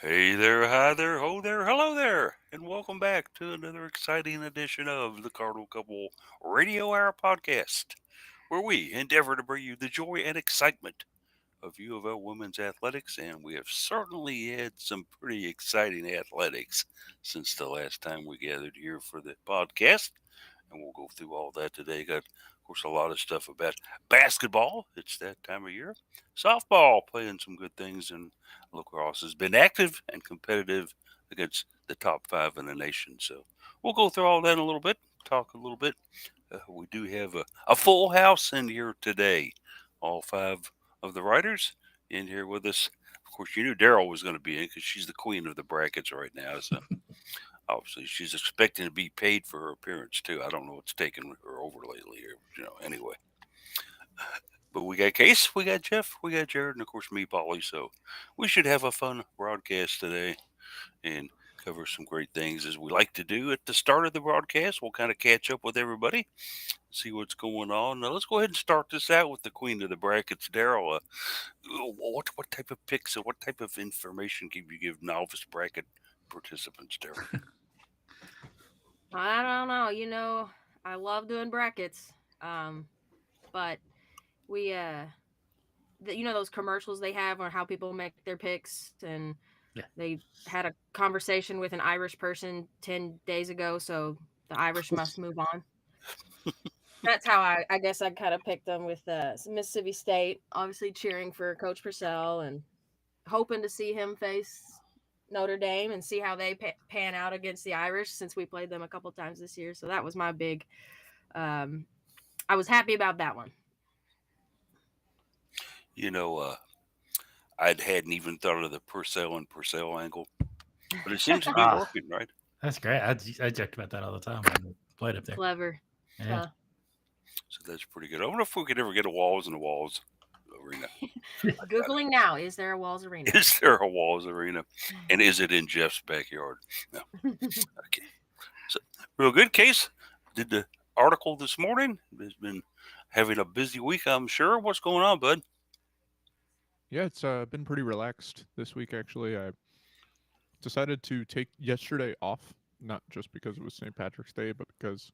Hey there, hi there, ho there, hello there, and welcome back to another exciting edition of the Cardinal Couple Radio Hour podcast, where we endeavor to bring you the joy and excitement of U of L women's athletics, and we have certainly had some pretty exciting athletics since the last time we gathered here for the podcast, and we'll go through all that today. Got, of course, a lot of stuff about basketball. It's that time of year. Softball playing some good things, and lacrosse has been active and competitive against the top five in the nation. So we'll go through all that in a little bit, talk a little bit. We do have a full house in here today. All five of the writers in here with us. Of course, you knew Daryl was going to be in because she's the queen of the brackets right now. So obviously, she's expecting to be paid for her appearance too. I don't know what's taking her over lately. Anyway. But we got Case, we got Jeff, we got Jared, and of course me, Polly. So we should have a fun broadcast today and cover some great things as we like to do at the start of the broadcast. We'll kind of catch up with everybody, see what's going on. Now let's go ahead and start this out with the queen of the brackets, Daryl. What type of picks and what type of information can you give novice bracket participants, Daryl? I don't know. I love doing brackets. But we those commercials they have on how people make their picks, and Yeah. they had a conversation with an Irish person 10 days ago, so the Irish must move on. That's how I guess I kind of picked them with Mississippi State, obviously cheering for Coach Purcell and hoping to see him face Notre Dame and see how they pan out against the Irish since we played them a couple times this year. So that was my big. Um, I was happy about that one. You know, I hadn't even thought of the Purcell and Purcell angle, but it seems to be Ah, working, right? that's great. I joked about that all the time when we played up there. Clever. Yeah. So that's pretty good. I wonder if we could ever get a Walls in the Walls arena. Googling now. Is there a Walls Arena? Is there a Walls arena? And is it in Jeff's backyard? No. Okay. So, real good Case. Did the article this morning. Has been having a busy week, I'm sure. What's going on, bud? Yeah, it's been pretty relaxed this week, actually. I decided to take yesterday off, not just because it was St. Patrick's Day, but because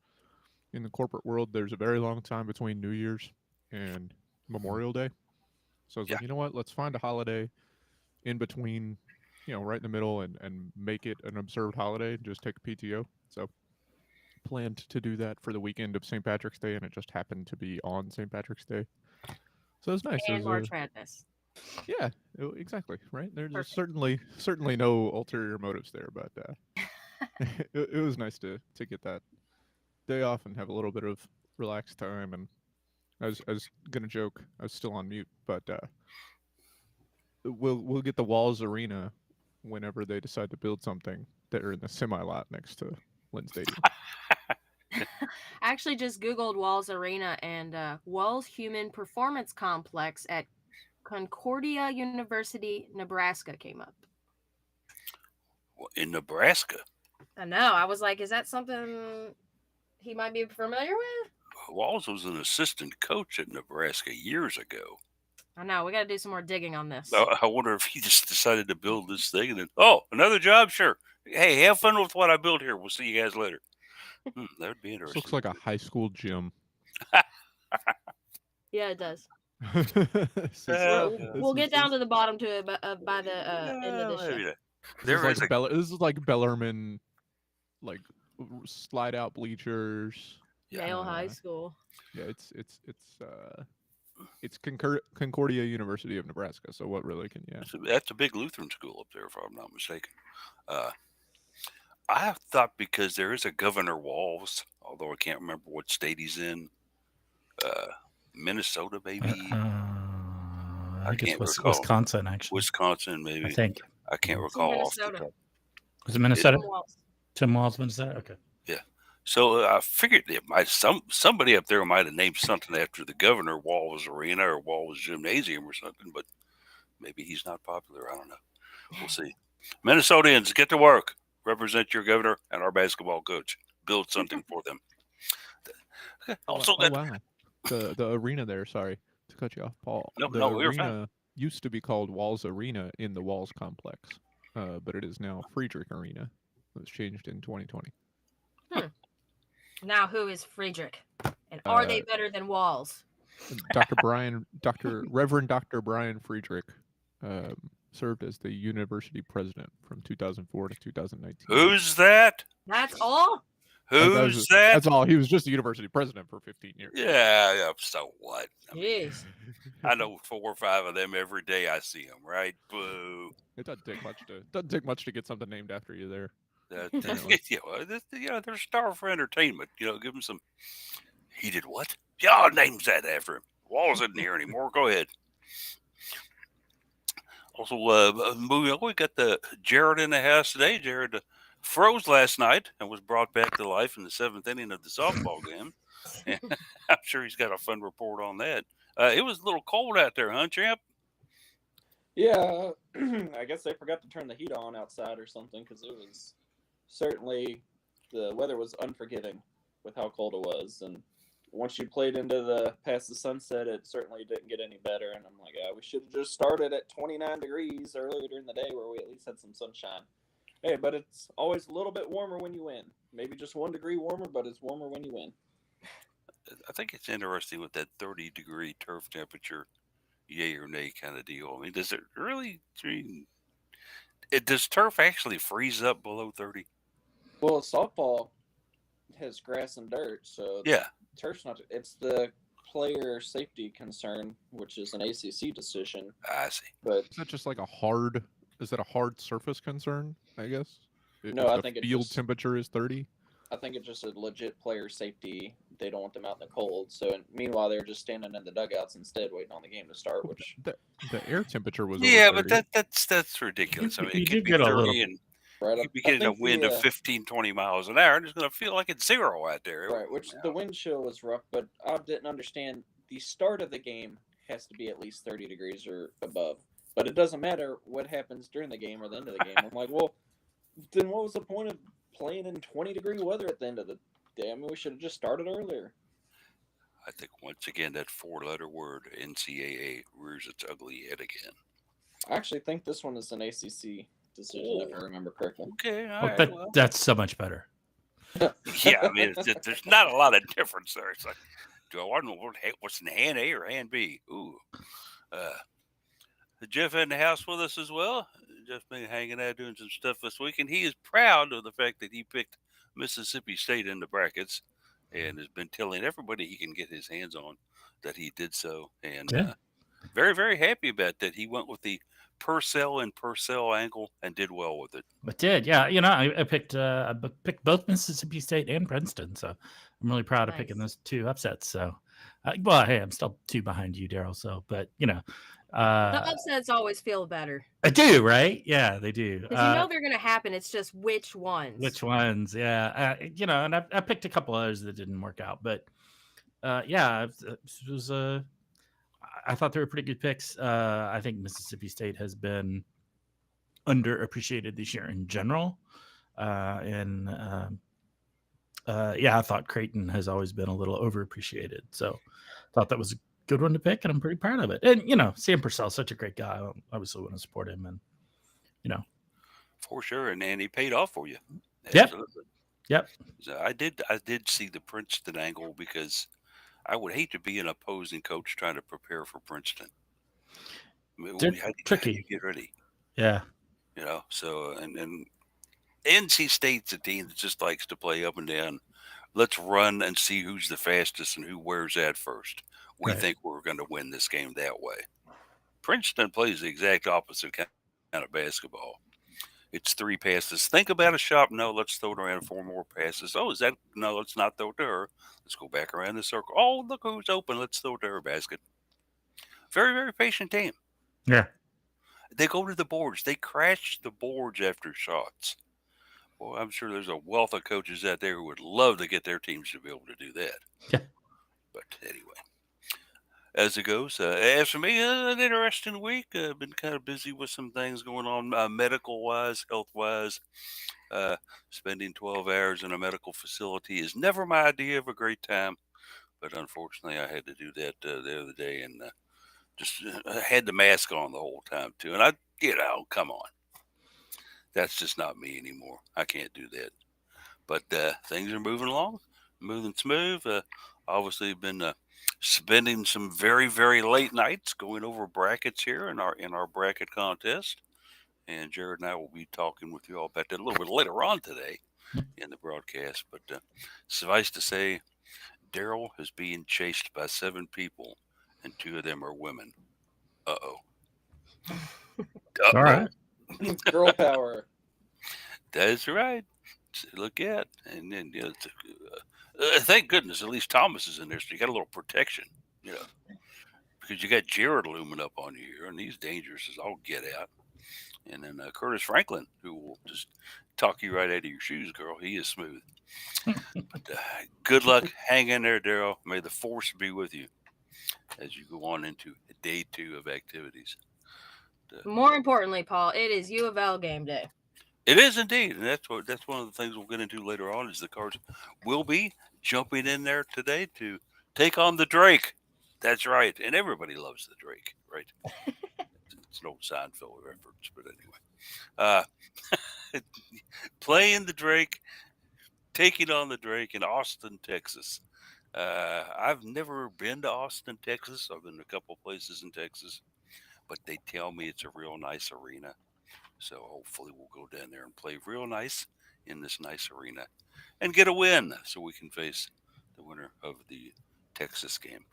in the corporate world, there's a very long time between New Year's and Memorial Day. So I was Yeah. like, you know what? Let's find a holiday in between, right in the middle and make it an observed holiday and just take a PTO. So planned to do that for the weekend of St. Patrick's Day, and it just happened to be on St. Patrick's Day. So it was nice. It And was March Madness. Yeah, exactly. Right. There's Perfect. certainly no ulterior motives there, but it was nice to get that day off and have a little bit of relaxed time. And I was gonna joke. I was still on mute, but we'll get the Walls Arena whenever they decide to build something there in the semi lot next to Lynn Stadium. I actually just Googled Walls Arena, and Walls Human Performance Complex at Concordia University, Nebraska came up. In Nebraska. I know. I was like, is that something he might be familiar with? Walls was an assistant coach at Nebraska years ago. I know. We got to do some more digging on this. I wonder if he just decided to build this thing and then, oh, another job? Sure. Hey, have fun with what I built here. We'll see you guys later. That would be This interesting. looks like a high school gym. Yeah, it does. Well, We'll get down to the bottom to it by the end of this show. maybe not. This is like Bellarmine, like slide out bleachers. Male high school. Yeah, it's Concordia University of Nebraska. So what really can you? That's a big Lutheran school up there, if I'm not mistaken. I thought because there is a Governor Walls, although I can't remember what state he's in. Minnesota, maybe. I think it's recall. Wisconsin, actually. Wisconsin, maybe. I think. I can't It's recall off Minnesota. the top. Was it Minnesota? Tim Walls. Tim Walls, Minnesota? Okay. So I figured it might somebody up there might have named something after the Governor Walls Arena or Walls Gymnasium or something, but maybe he's not popular. I don't know. We'll see. Minnesotans, get to work. Represent your governor and our basketball coach. Build something for them. Also, wow. The arena there. Sorry to cut you off, Paul. No, the we were fine. arena used to be called Walls Arena in the Walls complex. but it is now Friedrich Arena. It was changed in 2020. Now, who is Friedrich? And are Uh, they better than Walls? Reverend Dr. Brian Friedrich served as the university president from 2004 to 2019. Who's that? That's all? Who's that? That's all. He was just the university president for 15 years. Yeah, so what? I mean, Jeez. I know 4 or 5 of them every day I see them, right? Boo. It doesn't take much to get something named after you there. They're star for entertainment. Give them some. He did what? Yeah, names that after him. Walls isn't here anymore. Go ahead. Also, moving on, we got the Jared in the house today. Jared froze last night and was brought back to life in the 7th inning of the softball game. I'm sure he's got a fun report on that. It was a little cold out there, huh, champ? Yeah, I guess they forgot to turn the heat on outside or something because it was certainly the weather was unforgiving with how cold it was. And once you played into the past the sunset, it certainly didn't get any better. And I'm like, we should have just started at 29 degrees earlier during the day where we at least had some sunshine. Hey, but it's always a little bit warmer when you win. Maybe just 1 degree warmer, but it's warmer when you win. I think it's interesting with that 30-degree turf temperature, yay or nay kind of deal. I mean, does it really? Does turf actually freeze up below 30? Well, softball has grass and dirt, so Yeah, turf's not. It's the player safety concern, which is an ACC decision. I see. But Is that just like a hard? Is that a hard surface concern? I guess. No, if I the think it field just- temperature is 30. I think it's just a legit player safety. They don't want them out in the cold. So meanwhile, they're just standing in the dugouts instead, waiting on the game to start. Which The air temperature was Yeah, over but 30. that's ridiculous. I mean, You it do could be get a 30 little- and right, you could be I getting a think wind the, of 15, 20 miles an hour, and it's going to feel like it's 0 out there. right, which the wind chill was rough, but I didn't understand the start of the game has to be at least 30 degrees or above. But it doesn't matter what happens during the game or the end of the game. I'm like, well, then what was the point of playing in 20-degree weather at the end of the day? I mean, we should have just started earlier. I think once again that 4-letter word NCAA rears its ugly head again. I actually think this one is an ACC decision, if I remember correctly. Okay, all Well, right. Well, that's so much better. yeah, I mean, there's not a lot of difference there. It's like, do I want to know what's in hand A or hand B? Ooh. Jeff in the house with us as well. Jeff been hanging out doing some stuff this week, and he is proud of the fact that he picked Mississippi State in the brackets and has been telling everybody he can get his hands on that he did so. And Yeah. very, very happy about that. He went with the Purcell and Purcell angle and did well with it. But did, yeah. I picked both Mississippi State and Princeton, so I'm really proud of picking Nice. those 2 upsets. So, well, hey, I'm still 2 behind you, Daryl. So, but The upsets always feel better I do, right? Yeah, they do. because they're going to happen. It's just which ones. Which ones? Yeah, and I picked a couple others that didn't work out, but yeah, it was I thought they were pretty good picks. I think Mississippi State has been underappreciated this year in general, and I thought Creighton has always been a little overappreciated. So, thought that was a good one to pick, and I'm pretty proud of it. And Sam Purcell's such a great guy. I obviously want to support him, and For sure, and he paid off for you. Yep. Absolutely. Yep. So I did see the Princeton angle because I would hate to be an opposing coach trying to prepare for Princeton. I mean, They're how do tricky. you get ready? Yeah. So and NC State's a team that just likes to play up and down. Let's run and see who's the fastest and who wears that first. We Right. think we're going to win this game that way. Princeton plays the exact opposite kind of basketball. It's 3 passes. Think about a shot. No, let's throw it around 4 more passes. Oh, is that? No, let's not throw it to her. Let's go back around the circle. Oh, look who's open. Let's throw it to her basket. Very, very patient team. Yeah. They go to the boards. They crash the boards after shots. Well, I'm sure there's a wealth of coaches out there who would love to get their teams to be able to do that. Yeah. But anyway, as it goes, as for me, an interesting week. I've been kind of busy with some things going on medical-wise, health-wise. Spending 12 hours in a medical facility is never my idea of a great time. But unfortunately, I had to do that the other day and just had the mask on the whole time, too. And come on. That's just not me anymore. I can't do that. But things are moving along, moving smooth. Obviously, been spending some very very late nights going over brackets here in our bracket contest. And Jared and I will be talking with you all about that a little bit later on today in the broadcast. But suffice to say, Daryl is being chased by 7 people, and 2 of them are women. Uh oh. Uh All oh. right. Girl power. That's right. Look at, and then thank goodness at least Thomas is in there, so you got a little protection, you know, because you got Jared looming up on you here, and he's dangerous as all get out. And then Curtis Franklin, who will just talk you right out of your shoes, girl. He is smooth. But good luck. Hang in there, Daryl. May the force be with you as you go on into day 2 of activities. More importantly, Paul, it is UofL game day. It is indeed, and that's one of the things we'll get into later on. Is the Cards will be jumping in there today to take on the Drake. That's right, and everybody loves the Drake, right? It's an old Seinfeld reference, but anyway, playing the Drake, taking on the Drake in Austin, Texas. I've never been to Austin, Texas. I've been to a couple places in Texas, but they tell me it's a real nice arena. So hopefully we'll go down there and play real nice in this nice arena and get a win so we can face the winner of the Texas game.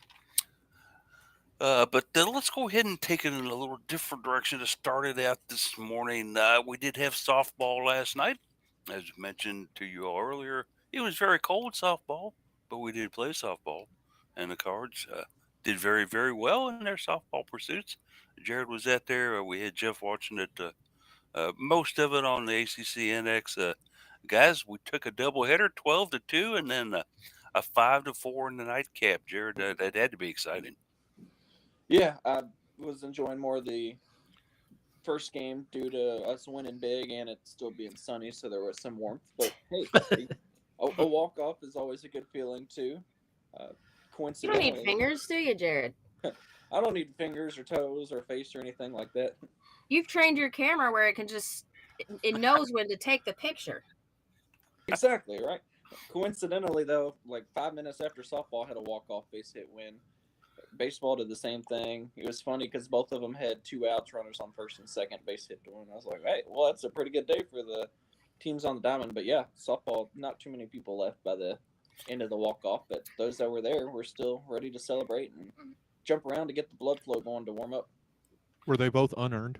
But let's go ahead and take it in a little different direction to start it out this morning. We did have softball last night. As mentioned to you all earlier, it was very cold softball, but we did play softball. And the Cards did very, very well in their softball pursuits. Jared was out there. We had Jeff watching it. Most of it on the ACC NX. Guys, we took a doubleheader, 12-2, and then a 5-4 in the nightcap. Jared, that had to be exciting. Yeah, I was enjoying more of the first game due to us winning big and it still being sunny, so there was some warmth. But hey, a walk off is always a good feeling too. You don't Coincidentally, need fingers, do you, Jared? I don't need fingers or toes or face or anything like that. You've trained your camera where it can just it knows when to take the picture. Exactly, right? Coincidentally, though, like 5 minutes after softball had a walk-off base hit win. Baseball did the same thing. It was funny because both of them had 2 outs, runners on first and second, base hit to win. I was like, hey, well, that's a pretty good day for the teams on the diamond. But yeah, softball, not too many people left by the end of the walk-off, but those that were there were still ready to celebrate and jump around to get the blood flow going to warm up. Were they both unearned?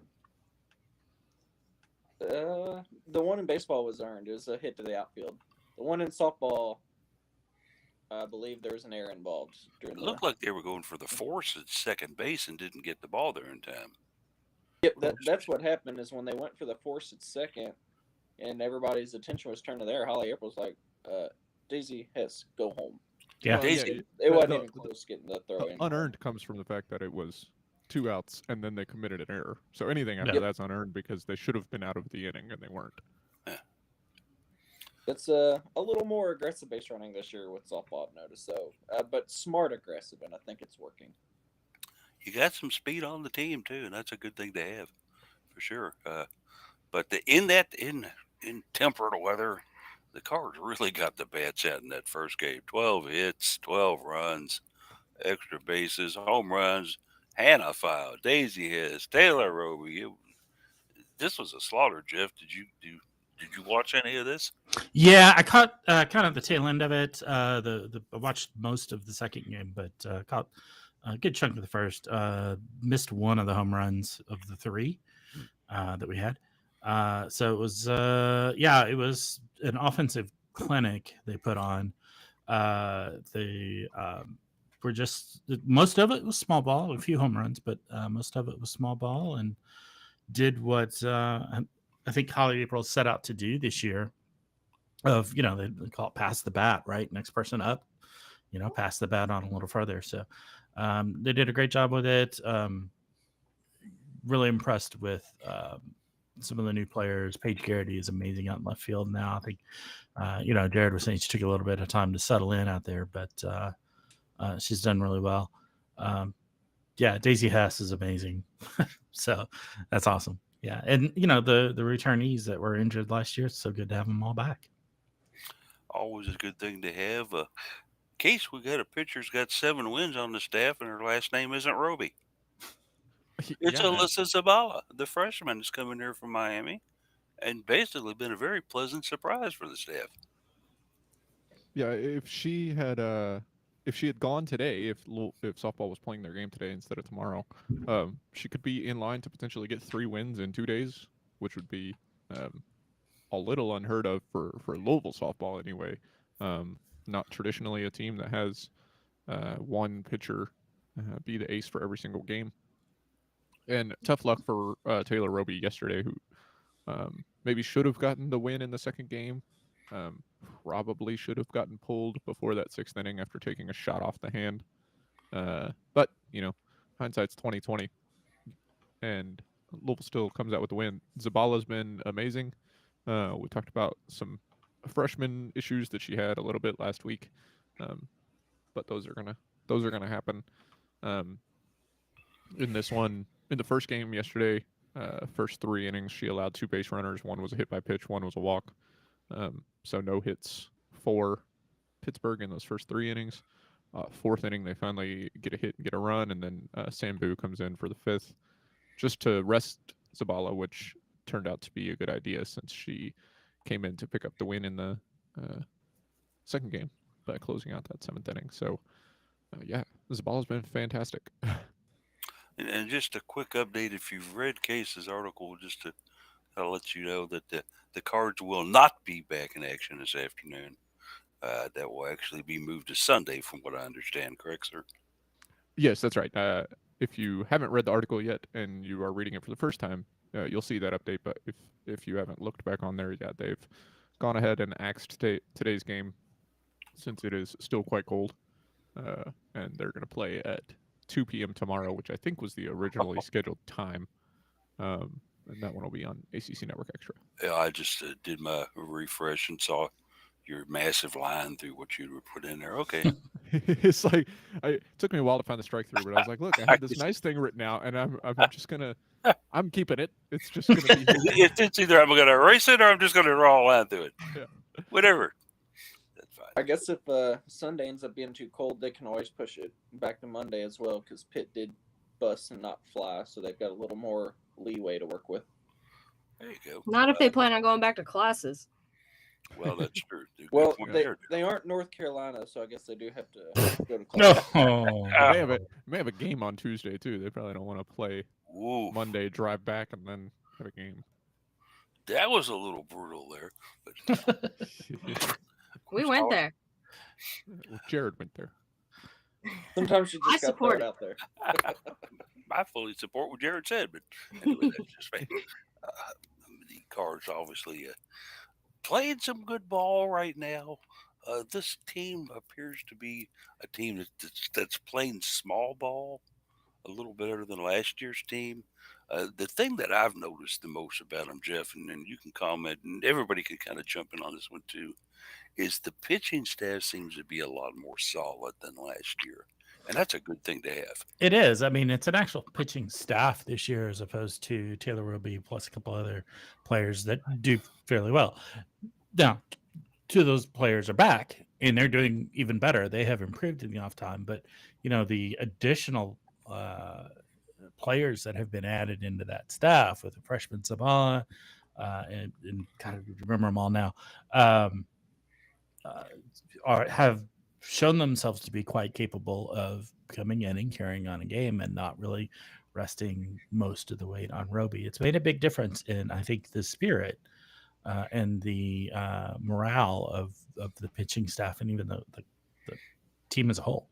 The one in baseball was earned. It was a hit to the outfield. The one in softball, I believe there was an error involved. It looked like they were going for the force at second base and didn't get the ball there in time. Yep, that's what happened is when they went for the force at second and everybody's attention was turned to there, Holly April's like, Daisy Hess, go home. Yeah. Well, Daisy. It wasn't even close getting the throw in. Unearned comes from the fact that it was 2 outs and then they committed an error. So anything after Yep. that's unearned because they should have been out of the inning and they weren't. It's a little more aggressive base running this year with softball, I've noticed. So, but smart aggressive, and I think it's working. You got some speed on the team too, and that's a good thing to have, for sure. But in temperate weather, the Cards really got the bats out in that first game. 12 hits, 12 runs, extra bases, home runs, Hannah File, Daisy Hess, Taylor Roby. This was a slaughter, Jeff. Did you watch any of this? Yeah, I caught kind of the tail end of it. I watched most of the second game, but caught a good chunk of the first. Missed one of the home runs of the 3 that we had. So it was it was an offensive clinic they put on. They were just most of it was small ball, a few home runs, but most of it was small ball, and did what I think Holly April set out to do this year. Of they call it pass the bat, right? Next person up, pass the bat on a little further. So they did a great job with it. Really impressed with some of the new players. Paige Garrity is amazing out in left field now. I think Jared was saying she took a little bit of time to settle in out there, but she's done really well. Daisy Hess is amazing. So that's awesome. Yeah, and the returnees that were injured last year, it's so good to have them all back. Always a good thing to have. Case, we got a pitcher's got 7 wins on the staff, and her last name isn't Roby. It's Yeah, Alyssa Zabala, the freshman that's coming here from Miami, and basically been a very pleasant surprise for the staff. yeah. If she had gone today, if softball was playing their game today instead of tomorrow, she could be in line to potentially get 3 wins in 2 days, which would be um, a little unheard of for Louisville softball anyway. Not traditionally a team that has one pitcher be the ace for every single game. And tough luck for Taylor Roby yesterday, who maybe should have gotten the win in the second game. Probably should have gotten pulled before that sixth inning after taking a shot off the hand. But hindsight's 2020, and Louisville still comes out with the win. Zabala's been amazing. We talked about some freshman issues that she had a little bit last week, but those are gonna happen. Um, in this one, in the first game yesterday, first 3 innings, she allowed 2 base runners. One was a hit by pitch, one was a walk. So no hits for Pittsburgh in those first 3 innings. Fourth inning, they finally get a hit and get a run, and then Sambu comes in for the fifth just to rest Zabala, which turned out to be a good idea since she came in to pick up the win in the second game by closing out that seventh inning. So, yeah, Zabala's been fantastic. And just a quick update, if you've read Case's article, just to let you know that the Cards will not be back in action this afternoon. That will actually be moved to Sunday, from what I understand. Correct, sir? Yes, that's right. If you haven't read the article yet and you are reading it for the first time, you'll see that update. But if you haven't looked back on there, yeah, they've gone ahead and axed today's game since it is still quite cold, and they're going to play at 2 p.m. tomorrow, which I think was the originally scheduled time. And that one will be on ACC Network Extra. Yeah, I just did my refresh and saw your massive line through what you put in there. Okay. It's like it took me a while to find the strike through, but I was like, look, I had this nice thing written out, and I'm just gonna I'm keeping it. It's just gonna be It's either I'm going to erase it or I'm just going to draw a line through it. Yeah. Whatever. That's fine. I guess if Sunday ends up being too cold, they can always push it back to Monday as well, because Pitt did bus and not fly, so they've got a little more leeway to work with. There you go. Not if they plan on going back to classes. Well, that's true. Good Well, point they, there. they aren't North Carolina, so I guess they do have to go to class. No. they may have a game on Tuesday too. They probably don't want to play Ooh, Monday, drive back, and then have a game. that was a little brutal there. But We went there. Well, Jared went there. Sometimes you I just got to throw support it it. out there. I fully support what Jared said, but anyway, that's just me. The Cards obviously playing some good ball right now. This team appears to be a team that's playing small ball a little better than last year's team. The thing that I've noticed the most about them, Jeff, and you can comment, and everybody can kind of jump in on this one too, is the pitching staff seems to be a lot more solid than last year. And that's a good thing to have. It is. I mean, it's an actual pitching staff this year as opposed to Taylor Roby plus a couple other players that do fairly well. Now, two of those players are back and they're doing even better. They have improved in the off time, but the additional players that have been added into that staff with the freshman Sabah and kind of remember them all now have shown themselves to be quite capable of coming in and carrying on a game and not really resting most of the weight on Roby. It's made a big difference in, I think, the spirit and the morale of the pitching staff and even the team as a whole.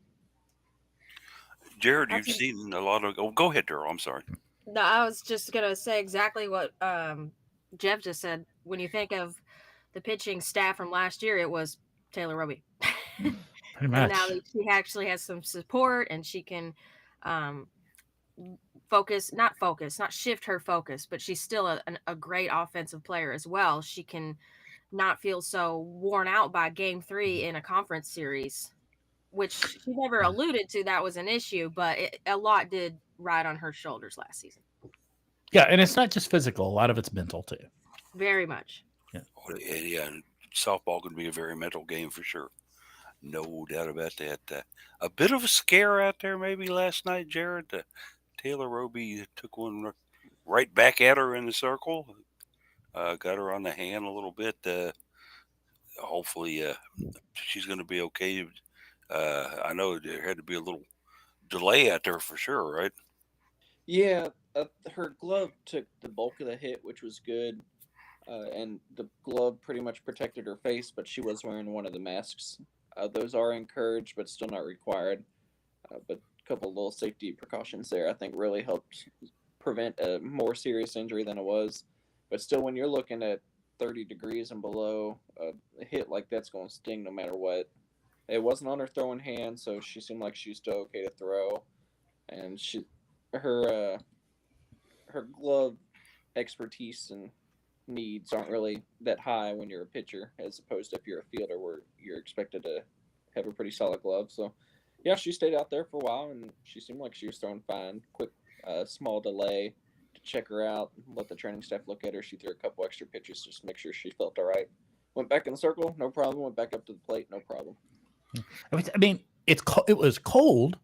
Jared, you've seen a lot of. Oh, go ahead, Daryl. I'm sorry. No, I was just gonna say exactly what Jeff just said. When you think of the pitching staff from last year, it was Taylor Roby. Pretty much. And now that she actually has some support and she can not shift her focus, but she's still a great offensive player as well. She can not feel so worn out by game 3 in a conference series, which she never alluded to that was an issue, but a lot did ride on her shoulders last season. Yeah, and it's not just physical; a lot of it's mental too. Very much. Yeah, Yeah, softball can be a very mental game for sure. No doubt about that. A bit of a scare out there maybe last night, Jared. Taylor Roby took one right back at her in the circle. Got her on the hand a little bit. Hopefully, she's going to be okay. I know there had to be a little delay out there for sure, right? Yeah, her glove took the bulk of the hit, which was good. And the glove pretty much protected her face, but she was wearing one of the masks. Those are encouraged, but still not required. But a couple little safety precautions there, I think, really helped prevent a more serious injury than it was. But still, when you're looking at 30 degrees and below, a hit like that's going to sting no matter what. It wasn't on her throwing hand, so she seemed like she was still okay to throw. And her, uh, her glove expertise and needs aren't really that high when you're a pitcher, as opposed to if you're a fielder where you're expected to have a pretty solid glove. So, yeah, she stayed out there for a while, and she seemed like she was throwing fine. Quick, small delay to check her out, let the training staff look at her. She threw a couple extra pitches just to make sure she felt all right. Went back in the circle, no problem. Went back up to the plate, no problem. I mean, it was cold.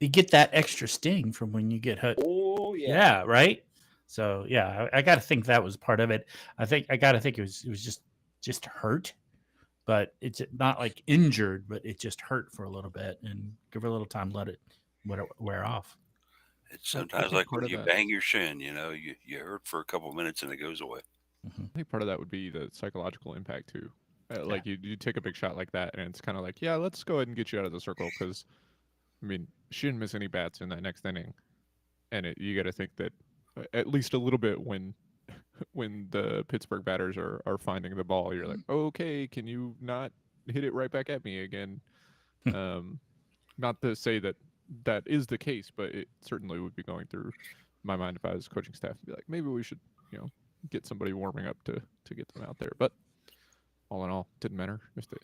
You get that extra sting from when you get hit. Oh yeah, Yeah, right. So yeah, I got to think that was part of it. I got to think it was just hurt, but it's not like injured, but it just hurt for a little bit, and give her a little time, let it wear off. It's I sometimes think like part when of you that, bang your shin, you hurt for a couple of minutes and it goes away. Mm-hmm. I think part of that would be the psychological impact too. Yeah. Like you take a big shot like that, and it's kind of like, yeah, let's go ahead and get you out of the circle because, I mean, she didn't miss any bats in that next inning, and you got to think that at least a little bit when the Pittsburgh batters are finding the ball, you're like, okay, can you not hit it right back at me again? Um, Not to say that that is the case, but it certainly would be going through my mind if I was coaching staff to be like, maybe we should, you know, get somebody warming up to get them out there. But all in all, didn't matter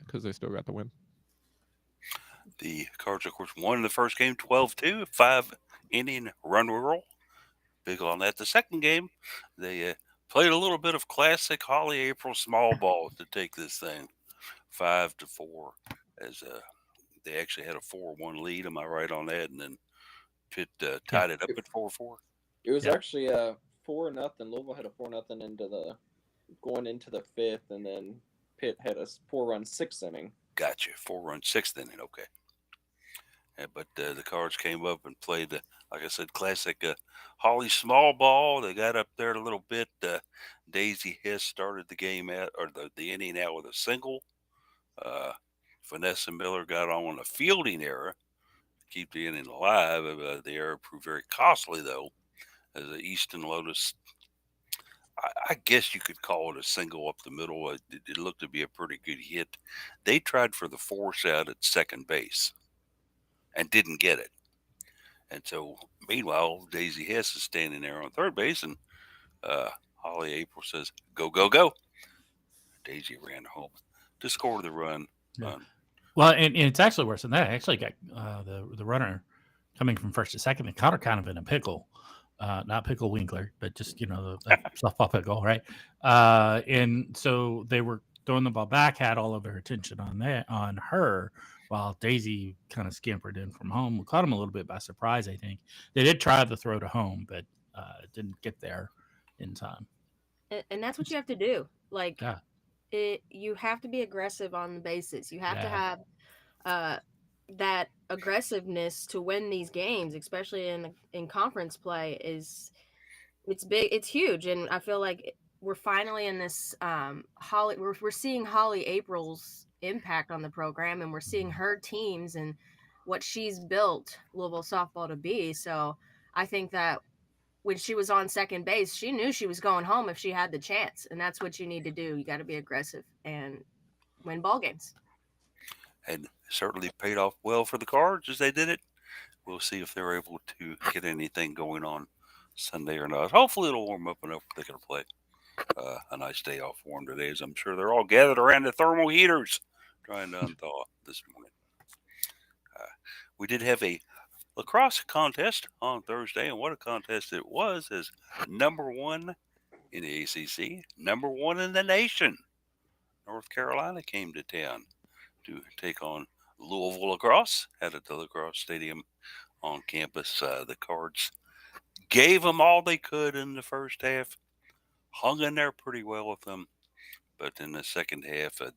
because they still got the win. The Cards, of course, won the first game 12-2, 5 inning run rule. Big on that. The second game, they played a little bit of classic Holly April small ball to take this thing 5-4. As they actually had a 4-1 lead. Am I right on that? And then Pitt Yeah. tied it up at 4-4. it was Yeah. actually 4-0. Louisville had a 4-0 into the going into the fifth, and then Pitt had a 4-run sixth inning. Gotcha. 4-run sixth inning. Okay. But the Cards came up and played, like I said, classic Holly small ball. They got up there a little bit. Daisy Hess started the game out, or the inning out with a single. Uh, Vanessa Miller got on a fielding error to keep the inning alive. The error proved very costly, though, as Easton Lotus, I guess you could call it a single up the middle. It looked to be a pretty good hit. They tried for the force out at second base and didn't get it. And so, meanwhile, Daisy Hess is standing there on third base, and Holly April says, "Go, go, go." Daisy ran home to score the run. Yeah. Well, and it's actually worse than that. I actually got the runner coming from first to second and caught her kind of in a pickle. Not pickle Winkler, but just the softball pickle, right? And so they were throwing the ball back, had all of their attention on her, while Daisy kind of scampered in from home. We caught him a little bit by surprise, I think. They did try the throw to home, but didn't get there in time. And that's what you have to do. Like, Yeah. you have to be aggressive on the bases. You have to Yeah. have that aggressiveness to win these games, especially in conference play. It's big, it's huge, and I feel like we're finally in this Holly. We're seeing Holly April's impact on the program, and we're seeing her teams and what she's built Louisville softball to be. So I think that when she was on second base, she knew she was going home if she had the chance, and that's what you need to do. You got to be aggressive and win ball games. And certainly paid off well for the Cards as they did it. We'll see if they're able to get anything going on Sunday or not. Hopefully, it'll warm up enough they can play a nice day off for them today, as I'm sure they're all gathered around the thermal heaters trying to unthaw this morning. We did have a lacrosse contest on Thursday, and what a contest it was! As number one in the ACC, number one in the nation, North Carolina came to town to take on Louisville lacrosse at the lacrosse stadium on campus. The Cards gave them all they could in the first half, hung in there pretty well with them, but in the second half, I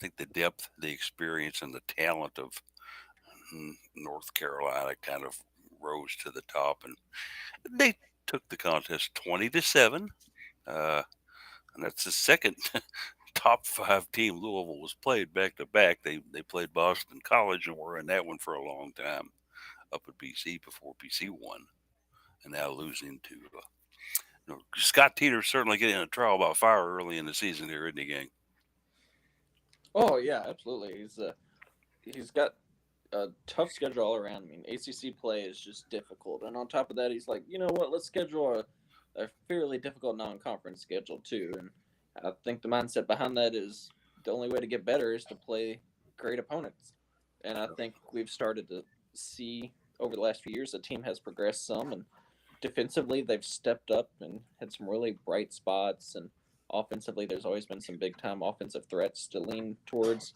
think the depth, the experience, and the talent of North Carolina kind of rose to the top, and they took the contest 20-7. Uh, and that's the second top five team Louisville was played back to back. They played Boston College and were in that one for a long time up at BC before BC won, and now losing to Scott Teeter's certainly getting a trial by fire early in the season here, isn't he, gang? Oh yeah, absolutely. He's got a tough schedule all around. I mean, ACC play is just difficult, and on top of that, he's like, you know what? Let's schedule a fairly difficult non-conference schedule too. And I think the mindset behind that is the only way to get better is to play great opponents. And I think we've started to see over the last few years the team has progressed some, and defensively they've stepped up and had some really bright spots, and offensively there's always been some big time offensive threats to lean towards.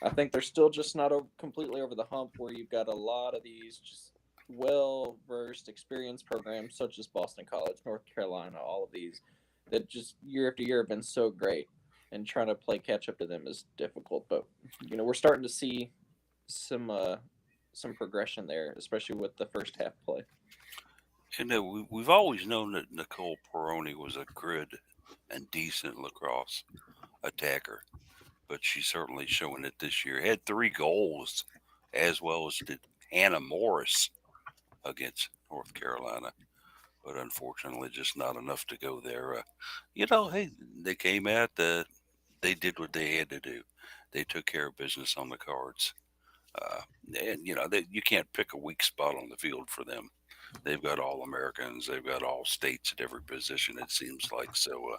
I think they're still just not completely over the hump where you've got a lot of these just well versed experienced programs such as Boston College, North Carolina, all of these that just year after year have been so great, and trying to play catch up to them is difficult. But we're starting to see some progression there, especially with the first half play. And we've always known that Nicole Peroni was a good and decent lacrosse attacker, but she's certainly showing it this year. Had 3 goals, as well as did Hannah Morris against North Carolina, but unfortunately, just not enough to go there. Hey, they came out, they did what they had to do. They took care of business on the Cards. Uh, and, you can't pick a weak spot on the field for them. They've got all Americans. They've got all states at every position, it seems like. So,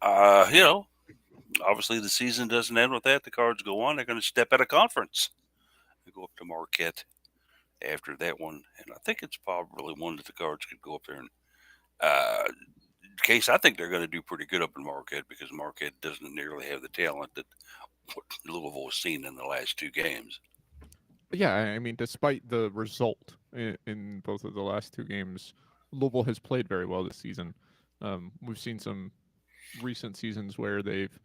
obviously the season doesn't end with that. The Cards go on. They're going to step out of conference. They go up to Marquette after that one. And I think it's probably one that the Cards could go up there and case. I think they're going to do pretty good up in Marquette because Marquette doesn't nearly have the talent that Louisville has seen in the last 2 games. Yeah, I mean, despite the result in both of the last 2 games, Louisville has played very well this season. We've seen some recent seasons where they've,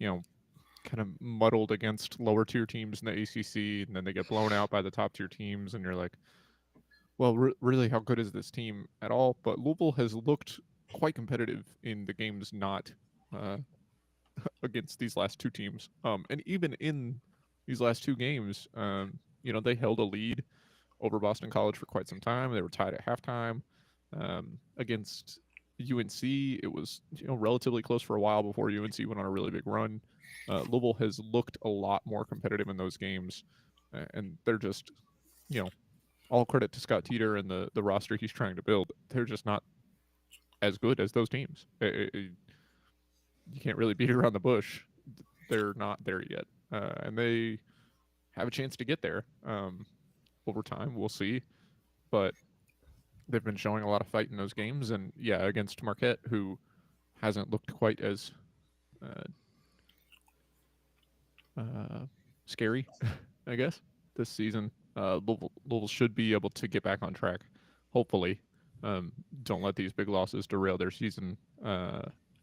kind of muddled against lower tier teams in the ACC, and then they get blown out by the top tier teams, and you're like, well, really, how good is this team at all? But Louisville has looked quite competitive in the games not against these last 2 teams. And even in these last 2 games, they held a lead over Boston College for quite some time. They were tied at halftime. Against UNC, it was relatively close for a while before UNC went on a really big run. Louisville has looked a lot more competitive in those games, and they're just, all credit to Scott Teeter and the roster he's trying to build. They're just not as good as those teams. You can't really beat around the bush. They're not there yet, and they have a chance to get there over time. We'll see, but they've been showing a lot of fight in those games, and against Marquette, who hasn't looked quite as scary, I guess, this season. Louisville should be able to get back on track, hopefully. Don't let these big losses derail their season,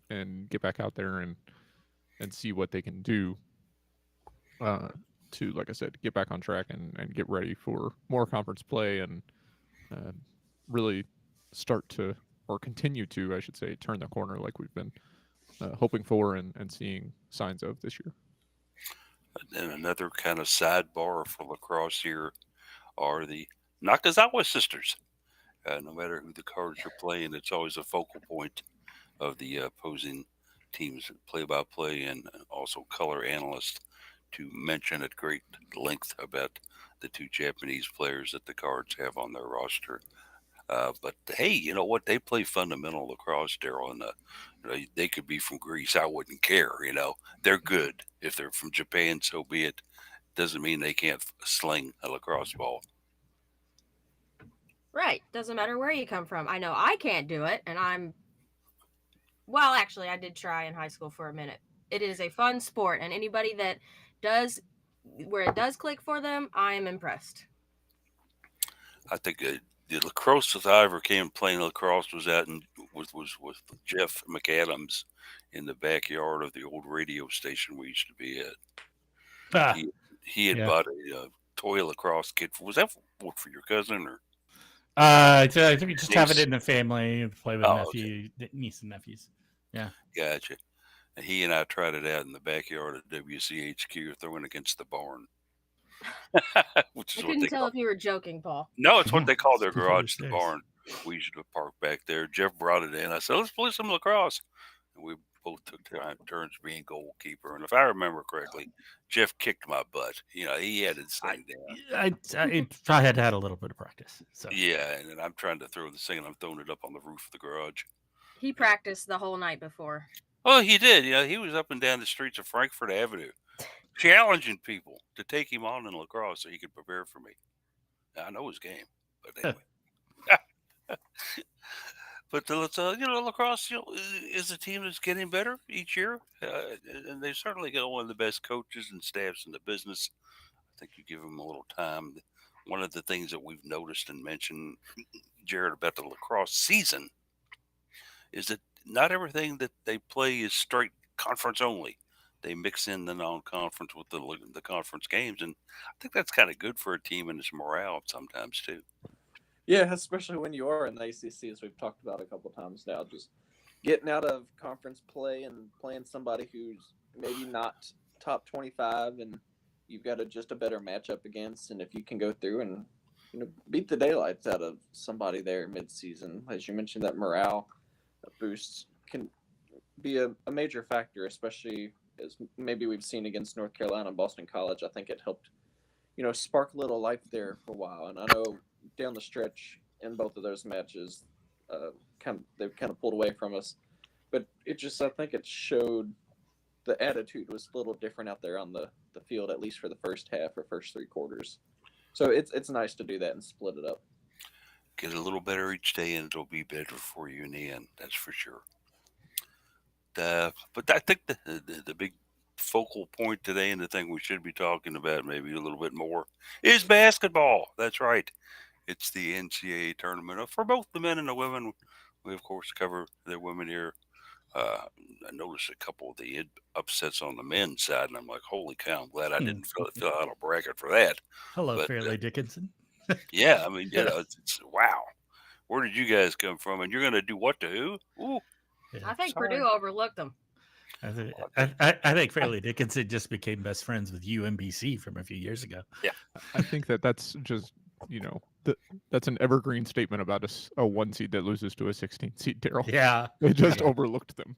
and get back out there and see what they can do to, like I said, get back on track and get ready for more conference play and really start to, or continue to, I should say, turn the corner like we've been hoping for and seeing signs of this year. And another kind of sidebar for lacrosse here are the Nakazawa sisters. No matter who the Cards are playing, it's always a focal point of the opposing team's play-by-play and also color analysts to mention at great length about the 2 Japanese players that the Cards have on their roster. But hey, you know what? They play fundamental lacrosse, Daryl, and they could be from Greece. I wouldn't care. They're good. If they're from Japan, so be it. Doesn't mean they can't sling a lacrosse ball. Right. Doesn't matter where you come from. I know I can't do it, and well, actually, I did try in high school for a minute. It is a fun sport, and anybody that does, where it does click for them, I am impressed. I think the lacrosse that I ever came playing lacrosse was out in was with Jeff McAdams in the backyard of the old radio station we used to be at. Ah, He had yeah. bought a toy lacrosse kit. Was that for your cousin or I think we just have it niece? in the family and play with Oh, okay, niece and nephews. Yeah. gotcha. And he and I tried it out in the backyard of WCHQ, throwing against the barn, which I is what couldn't they tell call. if you were joking, Paul. No, it's what they call It's their before garage, his the days. barn. We used to park back there. Jeff brought it in. I said, "Let's play some lacrosse." And we both took turns being goalkeeper. And if I remember correctly, Jeff kicked my butt. He had his I, thing down. I had a little bit of practice. So Yeah, and then I'm trying to throw this thing, and I'm throwing it up on the roof of the garage. He practiced the whole night before. Oh, he did. He was up and down the streets of Frankfurt Avenue, challenging people to take him on in lacrosse so he could prepare for me. I know his game, but anyway. But lacrosse, is a team that's getting better each year, and they certainly got one of the best coaches and staffs in the business. I think you give them a little time. One of the things that we've noticed and mentioned, Jared, about the lacrosse season is that not everything that they play is straight conference only. They mix in the non-conference with the conference games, and I think that's kind of good for a team and its morale sometimes too. Yeah, especially when you are in the ACC, as we've talked about a couple times now. Just getting out of conference play and playing somebody who's maybe not top 25, and you've got just a better matchup against. And if you can go through and beat the daylights out of somebody there mid-season, as you mentioned, that morale boost can be a major factor, especially as maybe we've seen against North Carolina and Boston College. I think it helped spark a little life there for a while. And I know down the stretch in both of those matches, they've kind of pulled away from us. But I think it showed the attitude was a little different out there on the field, at least for the first half or first three quarters. So it's nice to do that and split it up. Get a little better each day, and it'll be better for you in the end. That's for sure. But I think the big focal point today, and the thing we should be talking about maybe a little bit more, is basketball. That's right. It's the NCAA tournament for both the men and the women. We of course cover the women here. I noticed a couple of the upsets on the men's side, and I'm like, holy cow! I'm glad I didn't fill out a bracket for that. hello, But Fairleigh Dickinson. yeah, I mean, it's wow. Where did you guys come from? And you're going to do what to who? Ooh, Yeah. I think sorry. Purdue overlooked them. I think Fairleigh Dickinson just became best friends with UMBC from a few years ago. I think that's just that's an evergreen statement about a 1 seed that loses to a 16 seed. Daryl, Yeah, they just yeah. overlooked them.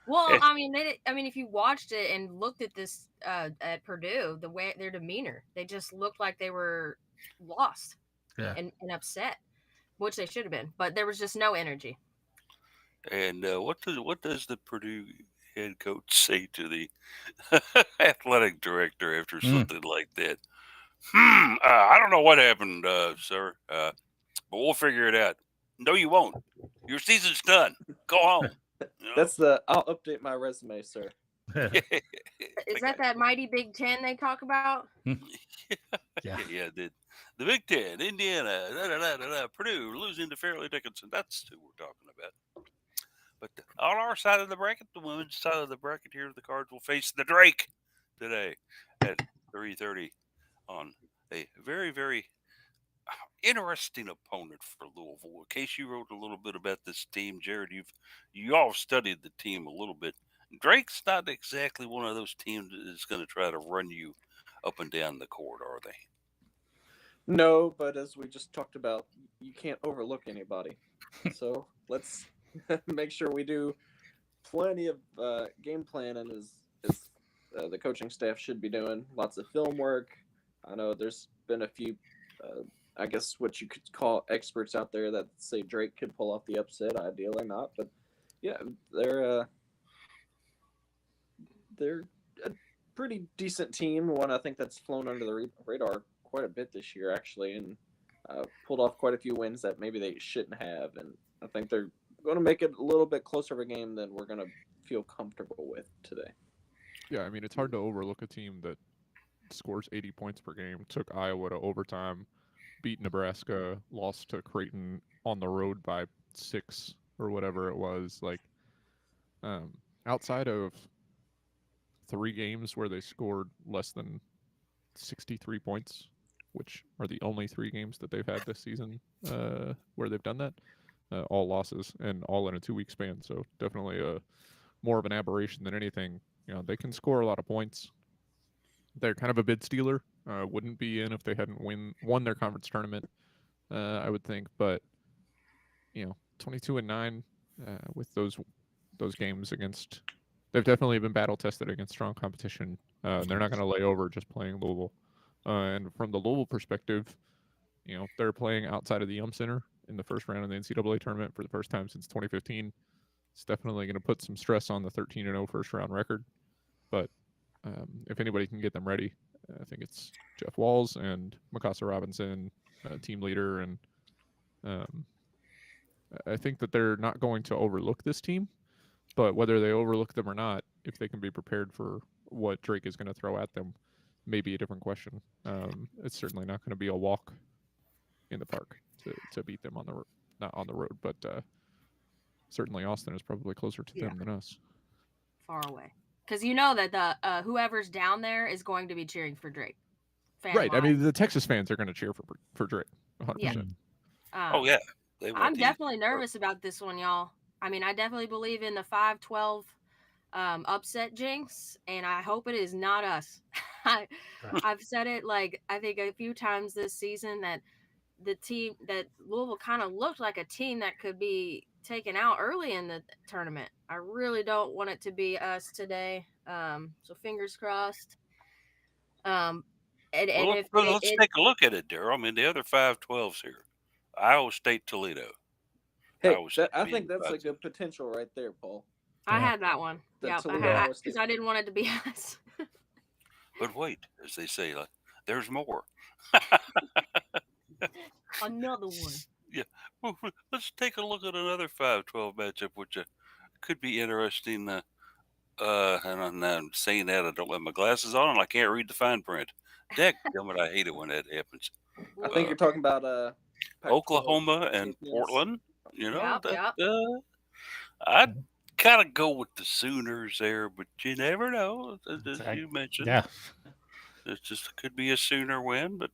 Well, I mean, if you watched it and looked at this at Purdue, the way their demeanor, they just looked like they were lost Yeah. and upset, which they should have been. But there was just no energy. And what does the Purdue head coach say to the athletic director after something like that? I don't know what happened, sir, but we'll figure it out. No, you won't. Your season's done. Go home. That's I'll update my resume, sir. Is that mighty Big Ten they talk about? Yeah. The Big Ten, Indiana, Purdue losing to Fairleigh Dickinson. That's who we're talking about. But on our side of the bracket, the women's side of the bracket here, the Cards will face the Drake today at 3:30 on a very, very interesting opponent for Louisville. Casey wrote a little bit about this team. Jared, you all studied the team a little bit. Drake's not exactly one of those teams that is going to try to run you up and down the court, are they? No, but as we just talked about, you can't overlook anybody. So let's make sure we do plenty of game planning as the coaching staff should be doing. Lots of film work. I know there's been a few, I guess what you could call experts out there that say Drake could pull off the upset, ideal or not. But yeah, they're a pretty decent team. One I think that's flown under the radar quite a bit this year, actually. And pulled off quite a few wins that maybe they shouldn't have, and I think they're going to make it a little bit closer of a game than we're going to feel comfortable with today. Yeah, I mean, it's hard to overlook a team that scores 80 points per game, took Iowa to overtime, beat Nebraska, lost to Creighton on the road by 6 or whatever it was. Like, outside of 3 games where they scored less than 63 points, which are the only 3 games that they've had this season where they've done that, all losses and all in a 2-week span. So definitely more of an aberration than anything. They can score a lot of points. They're kind of a bid stealer. Wouldn't be in if they hadn't won their conference tournament, I would think. But 22-9 with those games against, they've definitely been battle tested against strong competition. And they're not going to lay over just playing Louisville. And from the Louisville perspective, they're playing outside of the Yum Center in the first round of the NCAA tournament for the first time since 2015. It's definitely going to put some stress on the 13-0 first round record. But if anybody can get them ready, I think it's Jeff Walls and Mikasa Robinson, team leader. And I think that they're not going to overlook this team. But whether they overlook them or not, if they can be prepared for what Drake is going to throw at them, may be a different question. It's certainly not going to be a walk in the park to beat them not on the road, but certainly Austin is probably closer to them than us. Far away. Because you know that the whoever's down there is going to be cheering for Drake. Right. I mean, the Texas fans are going to cheer for Drake, 100%. Yeah. Oh yeah, I'm definitely nervous about this one, y'all. I mean, I definitely believe in the 5-12 upset jinx, and I hope it is not us. I've said it I think a few times this season that the team that Louisville kind of looked like a team that could be taken out early in the tournament. I really don't want it to be us today. So fingers crossed. And well, if let's take a look at it, Daryl. I mean, the other 5-12s here: Iowa State, Toledo. Hey, I think that's a good potential right there, Paul. I had that one. Yeah, because I didn't want it to be us. But wait, as they say, there's more. Another one. Yeah. Well, let's take a look at another 5-12 matchup, which could be interesting. And I'm saying that I don't have my glasses on and I can't read the fine print. Damn it, I hate it when that happens. I think you're talking about Oklahoma and Portland. Yep. I'd kind of go with the Sooners there, but you never know. As you mentioned, Yeah, it just could be a Sooner win, but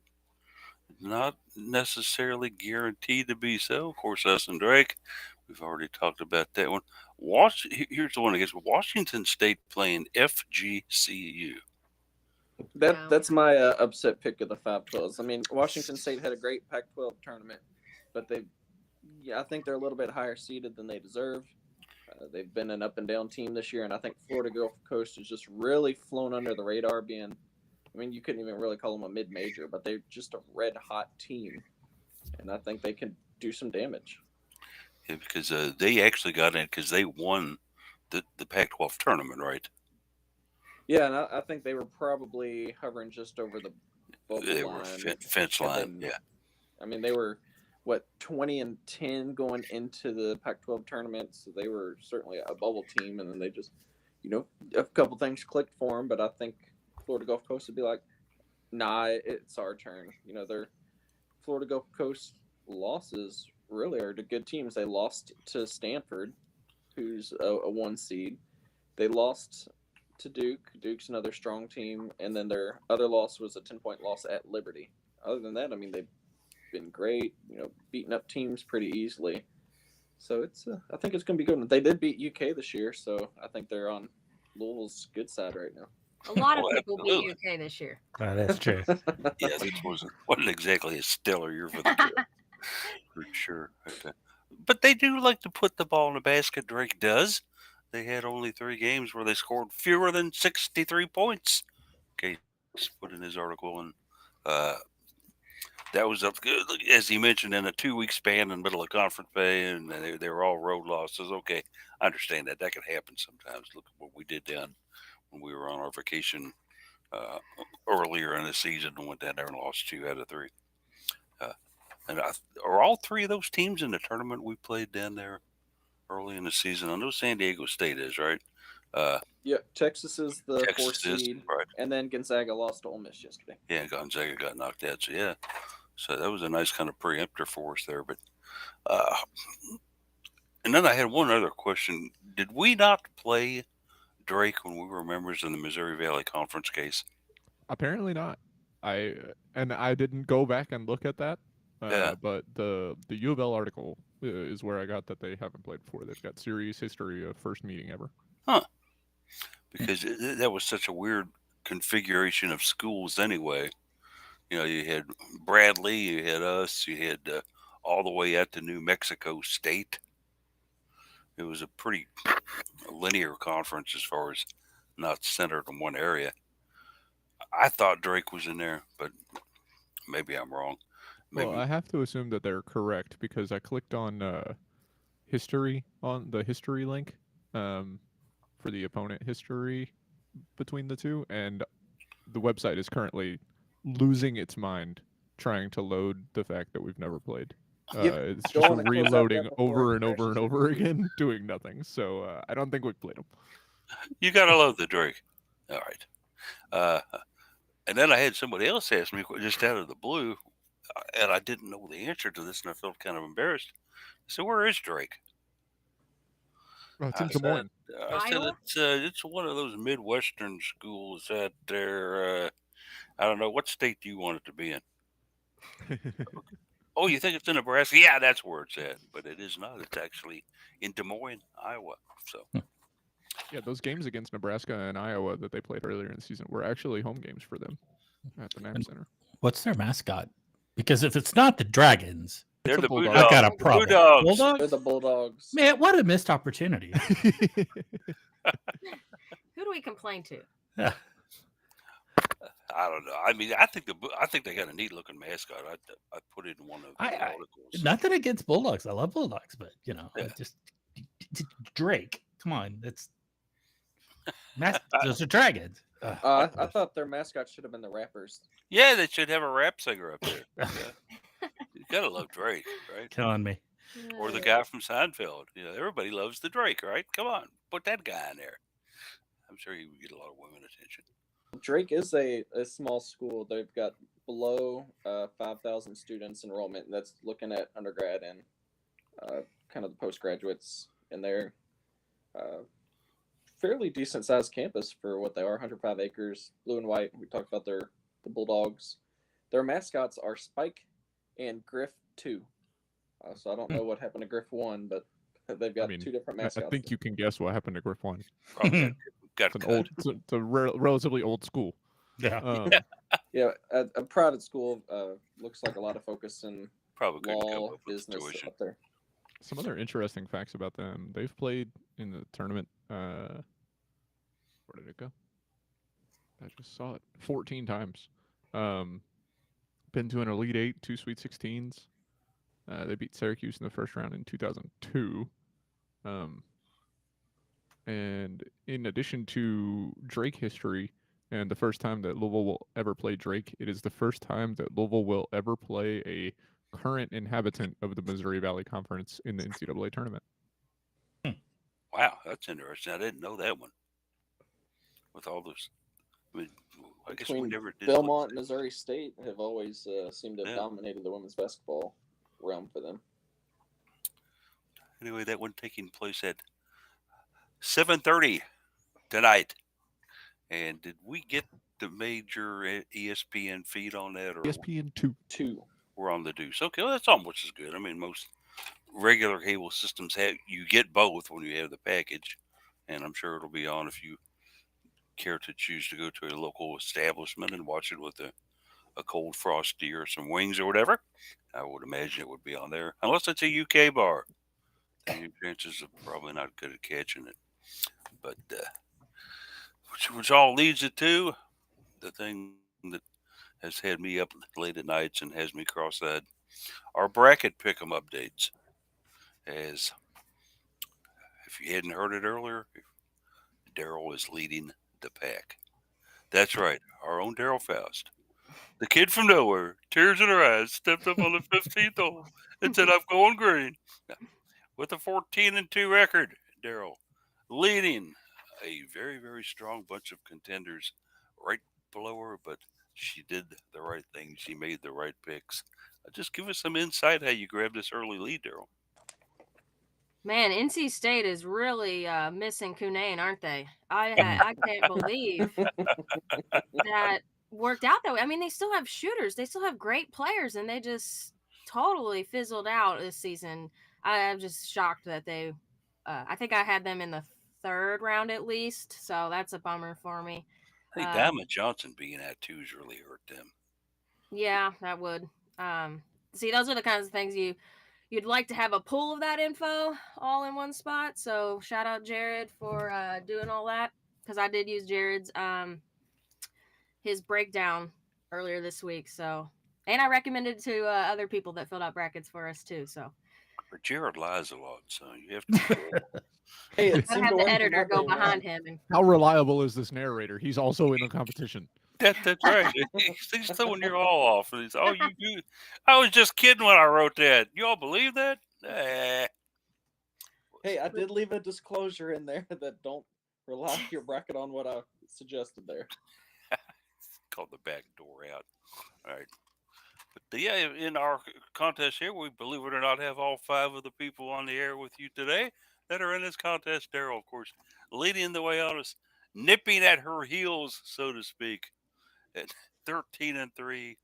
not necessarily guaranteed to be so. Of course, us and Drake, we've already talked about that one. Here's the one against Washington State playing FGCU. That's my upset pick of the 5-12s. I mean, Washington State had a great Pac-12 tournament, but I think they're a little bit higher seeded than they deserve. They've been an up and down team this year, and I think Florida Gulf Coast has just really flown under the radar. I mean, you couldn't even really call them a mid-major, but they're just a red-hot team, and I think they can do some damage. Yeah, because they actually got in because they won the Pac-12 tournament, right? Yeah, and I think they were probably hovering just over the fence line. Yeah, I mean, they were 20-10 going into the Pac-12 tournament, so they were certainly a bubble team, and then they just, a couple things clicked for them, but I think Florida Gulf Coast would be like, nah, it's our turn. Their Florida Gulf Coast losses really are to good teams. They lost to Stanford, who's a 1 seed. They lost to Duke. Duke's another strong team, and then their other loss was a 10-point loss at Liberty. Other than that, I mean, they've been great, beating up teams pretty easily. So I think it's going to be good. They did beat UK this year, so I think they're on Louisville's good side right now. A lot of people beat UK this year. That's true. Yeah, this wasn't exactly a stellar year for the for sure. But they do like to put the ball in the basket. Drake does. They had only 3 games where they scored fewer than 63 points. Case put in his article, and that was up, as he mentioned, in a 2-week span in the middle of conference play, and they were all road losses. Okay, I understand that could happen sometimes. Look at what we did down when we were on our vacation earlier in the season and went down there and lost 2 out of 3. And are all three of those teams in the tournament we played down there early in the season? I know San Diego State is, right? Uh, Yeah, Texas is the fourth Texas is, seed, right? and then Gonzaga lost to Ole Miss yesterday. Yeah, Gonzaga got knocked out. So yeah, so that was a nice kind of preemptor for us there. But uh, and then I had one other question: did we not play Drake when we were members in the Missouri Valley Conference case? Apparently not. I didn't go back and look at that. Yeah, But the UofL article is where I got that they haven't played before. They've got series history of first meeting ever. huh? Because that was such a weird configuration of schools anyway. You know, you had Bradley, you had us, you had all the way out to New Mexico State. It was a pretty linear conference as far as not centered in one area. I thought Drake was in there, but maybe I'm wrong. Maybe. Well, I have to assume that they're correct because I clicked on history on the history link for the opponent history between the two, and the website is currently losing its mind trying to load the fact that we've never played. Yep. It's Don't just wanna close out reloading that before over it and over crashes and over again, doing nothing. So I don't think we've played them. You got to load the Drake. All right. And then I had somebody else ask me just out of the blue, and I didn't know the answer to this, and I felt kind of embarrassed. So where is Drake? Oh, it's I in Des said, Moines. I said Iowa? it's one of those Midwestern schools out there. I don't know what state do you want it to be in. Oh, you think it's in Nebraska? Yeah, that's where it's at, but it is not. It's actually in Des Moines, Iowa. So Yeah, those games against Nebraska and Iowa that they played earlier in the season were actually home games for them at the NAM Center. What's their mascot? Because if it's not the Dragons, they're It's a the bulldog. I got a Bulldogs. problem. Bulldogs. They're Bulldogs? the Bulldogs. Man, what a missed opportunity. Who do we complain to? Yeah. I don't know. I mean, I think they got a neat looking mascot. I put it in one of the I- articles. Nothing against Bulldogs. I love Bulldogs, but you know, Yeah. Drake. Come on, that's those are dragons. I thought their mascot should have been the Rappers. Yeah, they should have a rap singer up there. Yeah. You gotta love Drake, right? Killing me. Or the guy from Seinfeld. You know, everybody loves the Drake, right? Come on, put that guy in there. I'm sure he would get a lot of women attention. Drake is a small school. They've got below 5,000 students enrollment. And that's looking at undergrad and kind of the postgraduates in there. Fairly decent sized campus for what they are. 105 acres, blue and white. We talked about the Bulldogs. Their mascots are Spike and Griff 2. So I don't know what happened to Griff 1, but they've got two different I mascots. think you can guess what happened to Griff One. Probably got It's an cut. old, it's a relatively old school. Yeah. Yeah, a private school looks like a lot of focus in Probably couldn't come law, up with a business tuition. up there. Some other interesting facts about them. They've played in the tournament. Where did it go? I just saw it 14 times. Been to an Elite Eight, 2 Sweet 16s. They beat Syracuse in the first round in 2002. And in addition to Drake history, and the first time that Louisville will ever play Drake, it is the first time that Louisville will ever play a current inhabitant of the Missouri Valley Conference in the NCAA tournament. Wow, that's interesting. I didn't know that one. With all those, I mean, I guess we Between never did. Belmont and Missouri State have always seemed to have Yeah. dominated the women's basketball realm for them. Anyway, that one taking place at 7:30 tonight. And did we get the major ESPN feed on that, or ESPN 2. 2. we're on the Deuce? Okay, well, that's almost as good. I mean, most regular cable systems have you get both when you have the package, and I'm sure it'll be on if you care to choose to go to a local establishment and watch it with a cold frosty or some wings or whatever. I would imagine it would be on there, unless it's a UK bar. Then your chances are probably not good at catching it. But which all leads it to the thing that has had me up late at nights and has me cross-eyed. Our bracket pick'em updates. As if you hadn't heard it earlier, Daryl is leading the pack. That's right, our own Daryl Faust. The kid from nowhere, tears in her eyes, stepped up on the 15th hole and said, "I'm going green." With a 14-2 record, Daryl leading a very, very strong bunch of contenders right below her, but she did the right thing. She made the right picks. Just give us some insight how you grabbed this early lead, Daryl. Man, NC State is really missing Kunane, aren't they? I can't believe that worked out that way. I mean, they still have shooters, they still have great players, and they just totally fizzled out this season. I'm just shocked that they. I think I had them in the third round at least, so that's a bummer for me. Hey, Uh, Diamond Johnson being at two's really hurt them. yeah, that would. See, those are the kinds of things you'd like to have a pool of that info all in one spot. So shout out Jared for doing all that, because I did use Jared's his breakdown earlier this week. So, and I recommended to other people that filled out brackets for us too. So But Jared lies a lot, so you have to be careful. Hey, it I seemed have to the win from editor what go they behind won. him. And How reliable is this narrator? He's also in a competition. That's right. He's throwing you all off. He's, oh, you. I was just kidding when I wrote that. You all believe that? Hey, I did leave a disclosure in there that don't rely your bracket on what I suggested there. Called the back door out. All right. But yeah, in our contest here, we, believe it or not, have all 5 of the people on the air with you today that are in this contest. Daryl, of course, leading the way on us, nipping at her heels, so to speak, at 13-3.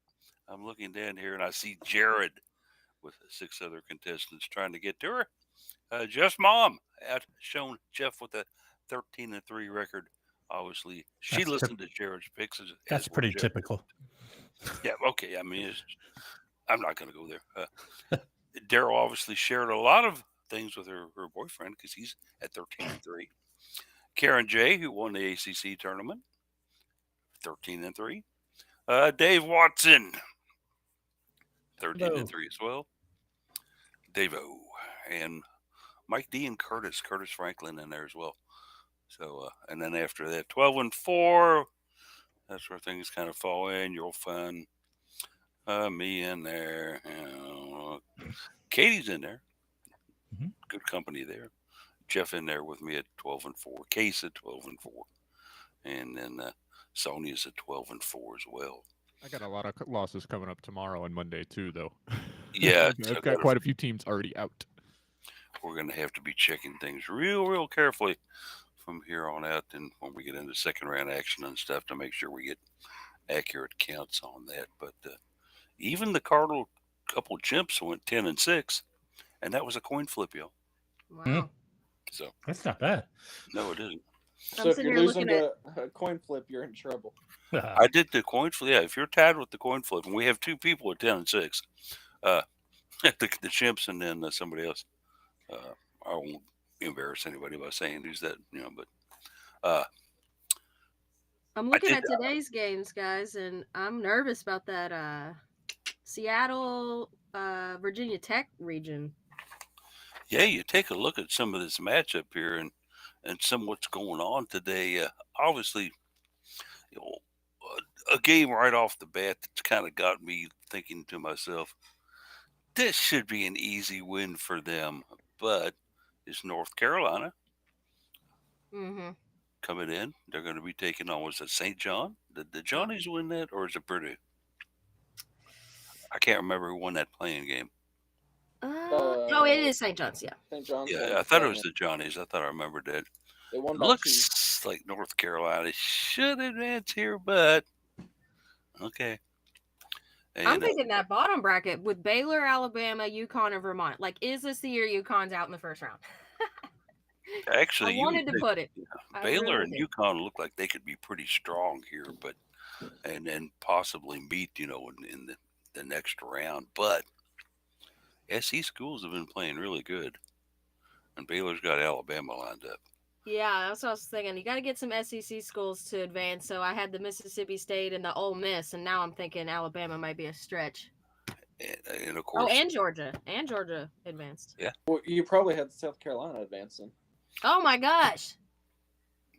I'm looking down here and I see Jared with 6 other contestants trying to get to her. Jeff's mom outshone Jeff with a 13-3 record. Obviously, she That's listened to Jared's picks. That's would pretty Jeff. typical. Yeah, okay. I mean, I'm not going to go there. Daryl obviously shared a lot of things with her boyfriend because he's at 13-3. Karen J, who won the ACC tournament, 13-3. Dave Watson, 13-3 as well. Dave-O. And Mike D and Curtis Franklin in there as well. So, and then after that, 12-4. That's where things kind of fall in. You'll find me in there. Katie's in there. Mm-hmm. Good company there. Jeff in there with me at 12-4. Case at 12-4. And then Sonia's at 12-4 as well. I got a lot of losses coming up tomorrow and Monday too, though. Yeah, I've got quite a few teams already out. We're going to have to be checking things real carefully from here on out, and when we get into second round action and stuff, to make sure we get accurate counts on that. But even the Cardinal couple chimps went 10-6, and that was a coin flip, y'all. wow, So That's not bad. no, it isn't. So I'm if sitting you're here losing looking to a coin flip, you're in trouble. I did the coin flip. Yeah, if you're tied with the coin flip, and we have 2 people at 10-6, the chimps and then somebody else. I won't embarrass anybody by saying who's that, but I'm looking at today's games, guys, and I'm nervous about that Seattle, Virginia Tech region. yeah, you take a look at some of this matchup here and some what's going on today. Obviously, you know, a game right off the bat that's kind of got me thinking to myself, this should be an easy win for them, but it's North Carolina Mm-hmm. coming in. They're going to be taking on, was it St. John? Did the Johnnies win that, or is it Purdue? I can't remember who won that playing game. Oh, it is St. John's, yeah. St. John's. Yeah, I thought it was the Johnnies. I thought I remembered that. They won by 2. Looks like North Carolina should advance here, but okay. And, I'm thinking that bottom bracket with Baylor, Alabama, UConn, and Vermont. Like, is this the year UConn's out in the first round? actually, I wanted to put it. Baylor really and did. UConn look like they could be pretty strong here, but and then possibly meet, in the next round. But SE schools have been playing really good, and Baylor's got Alabama lined up. Yeah, that's what I was thinking. You got to get some SEC schools to advance. So I had the Mississippi State and the Ole Miss, and now I'm thinking Alabama might be a stretch. And of course, and Georgia advanced. Yeah. Well, you probably had South Carolina advancing. Oh my gosh!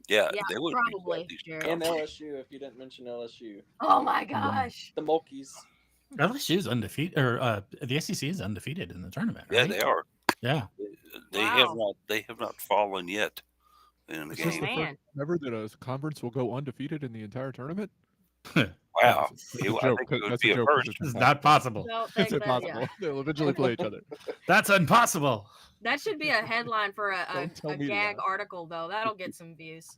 Yeah, Yeah, they would be probably, Southeastern Jared. And Conference. LSU, if you didn't mention LSU, Oh my gosh. the Mulkeys. LSU's undefeated, or the SEC is undefeated in the tournament, Yeah, right? they are. Yeah. They have Wow. not. They have not fallen yet in the Is this game. the first Man. time ever that a conference will go undefeated in the entire tournament? Wow, That's I a joke. think it would That's be a a joke 'cause first. it's It's impossible. not possible. Don't It's think that. Yeah. impossible. They'll eventually play each other. That's impossible. That should be a headline for a Don't tell me gag that. article, though. That'll get some views.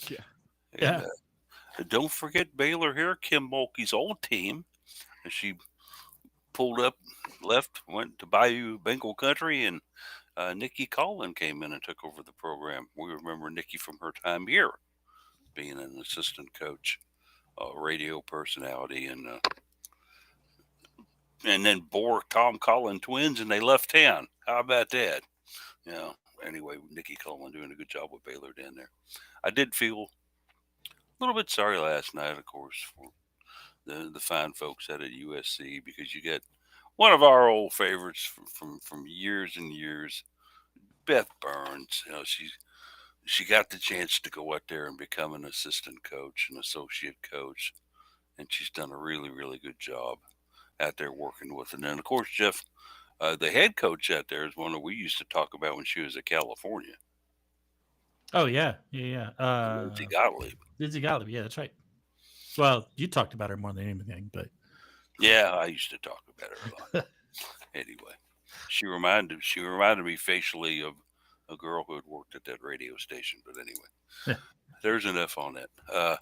Yeah. And, Yeah. don't forget Baylor here, Kim Mulkey's old team. She pulled up, left, went to Bayou Bengal Country, and Nikki Collin came in and took over the program. We remember Nikki from her time here, being an assistant coach, radio personality, and then bore Tom Collin twins, and they left town. How about that? Anyway, Nikki Collin doing a good job with Baylor down there. I did feel a little bit sorry last night, of course, for the fine folks out at USC, because you get one of our old favorites from years and years, Beth Burns. She got the chance to go out there and become an assistant coach, an associate coach, and she's done a really, really good job out there working with. And then, of course, Jeff, the head coach out there is one that we used to talk about when she was at California. Oh yeah, yeah. Lindsay Gottlieb. Lindsay Gottlieb. Yeah, that's right. Well, you talked about her more than anything, but Yeah, I used to talk about her a lot. Anyway, she reminded me facially of a girl who had worked at that radio station. But anyway, there's enough on that.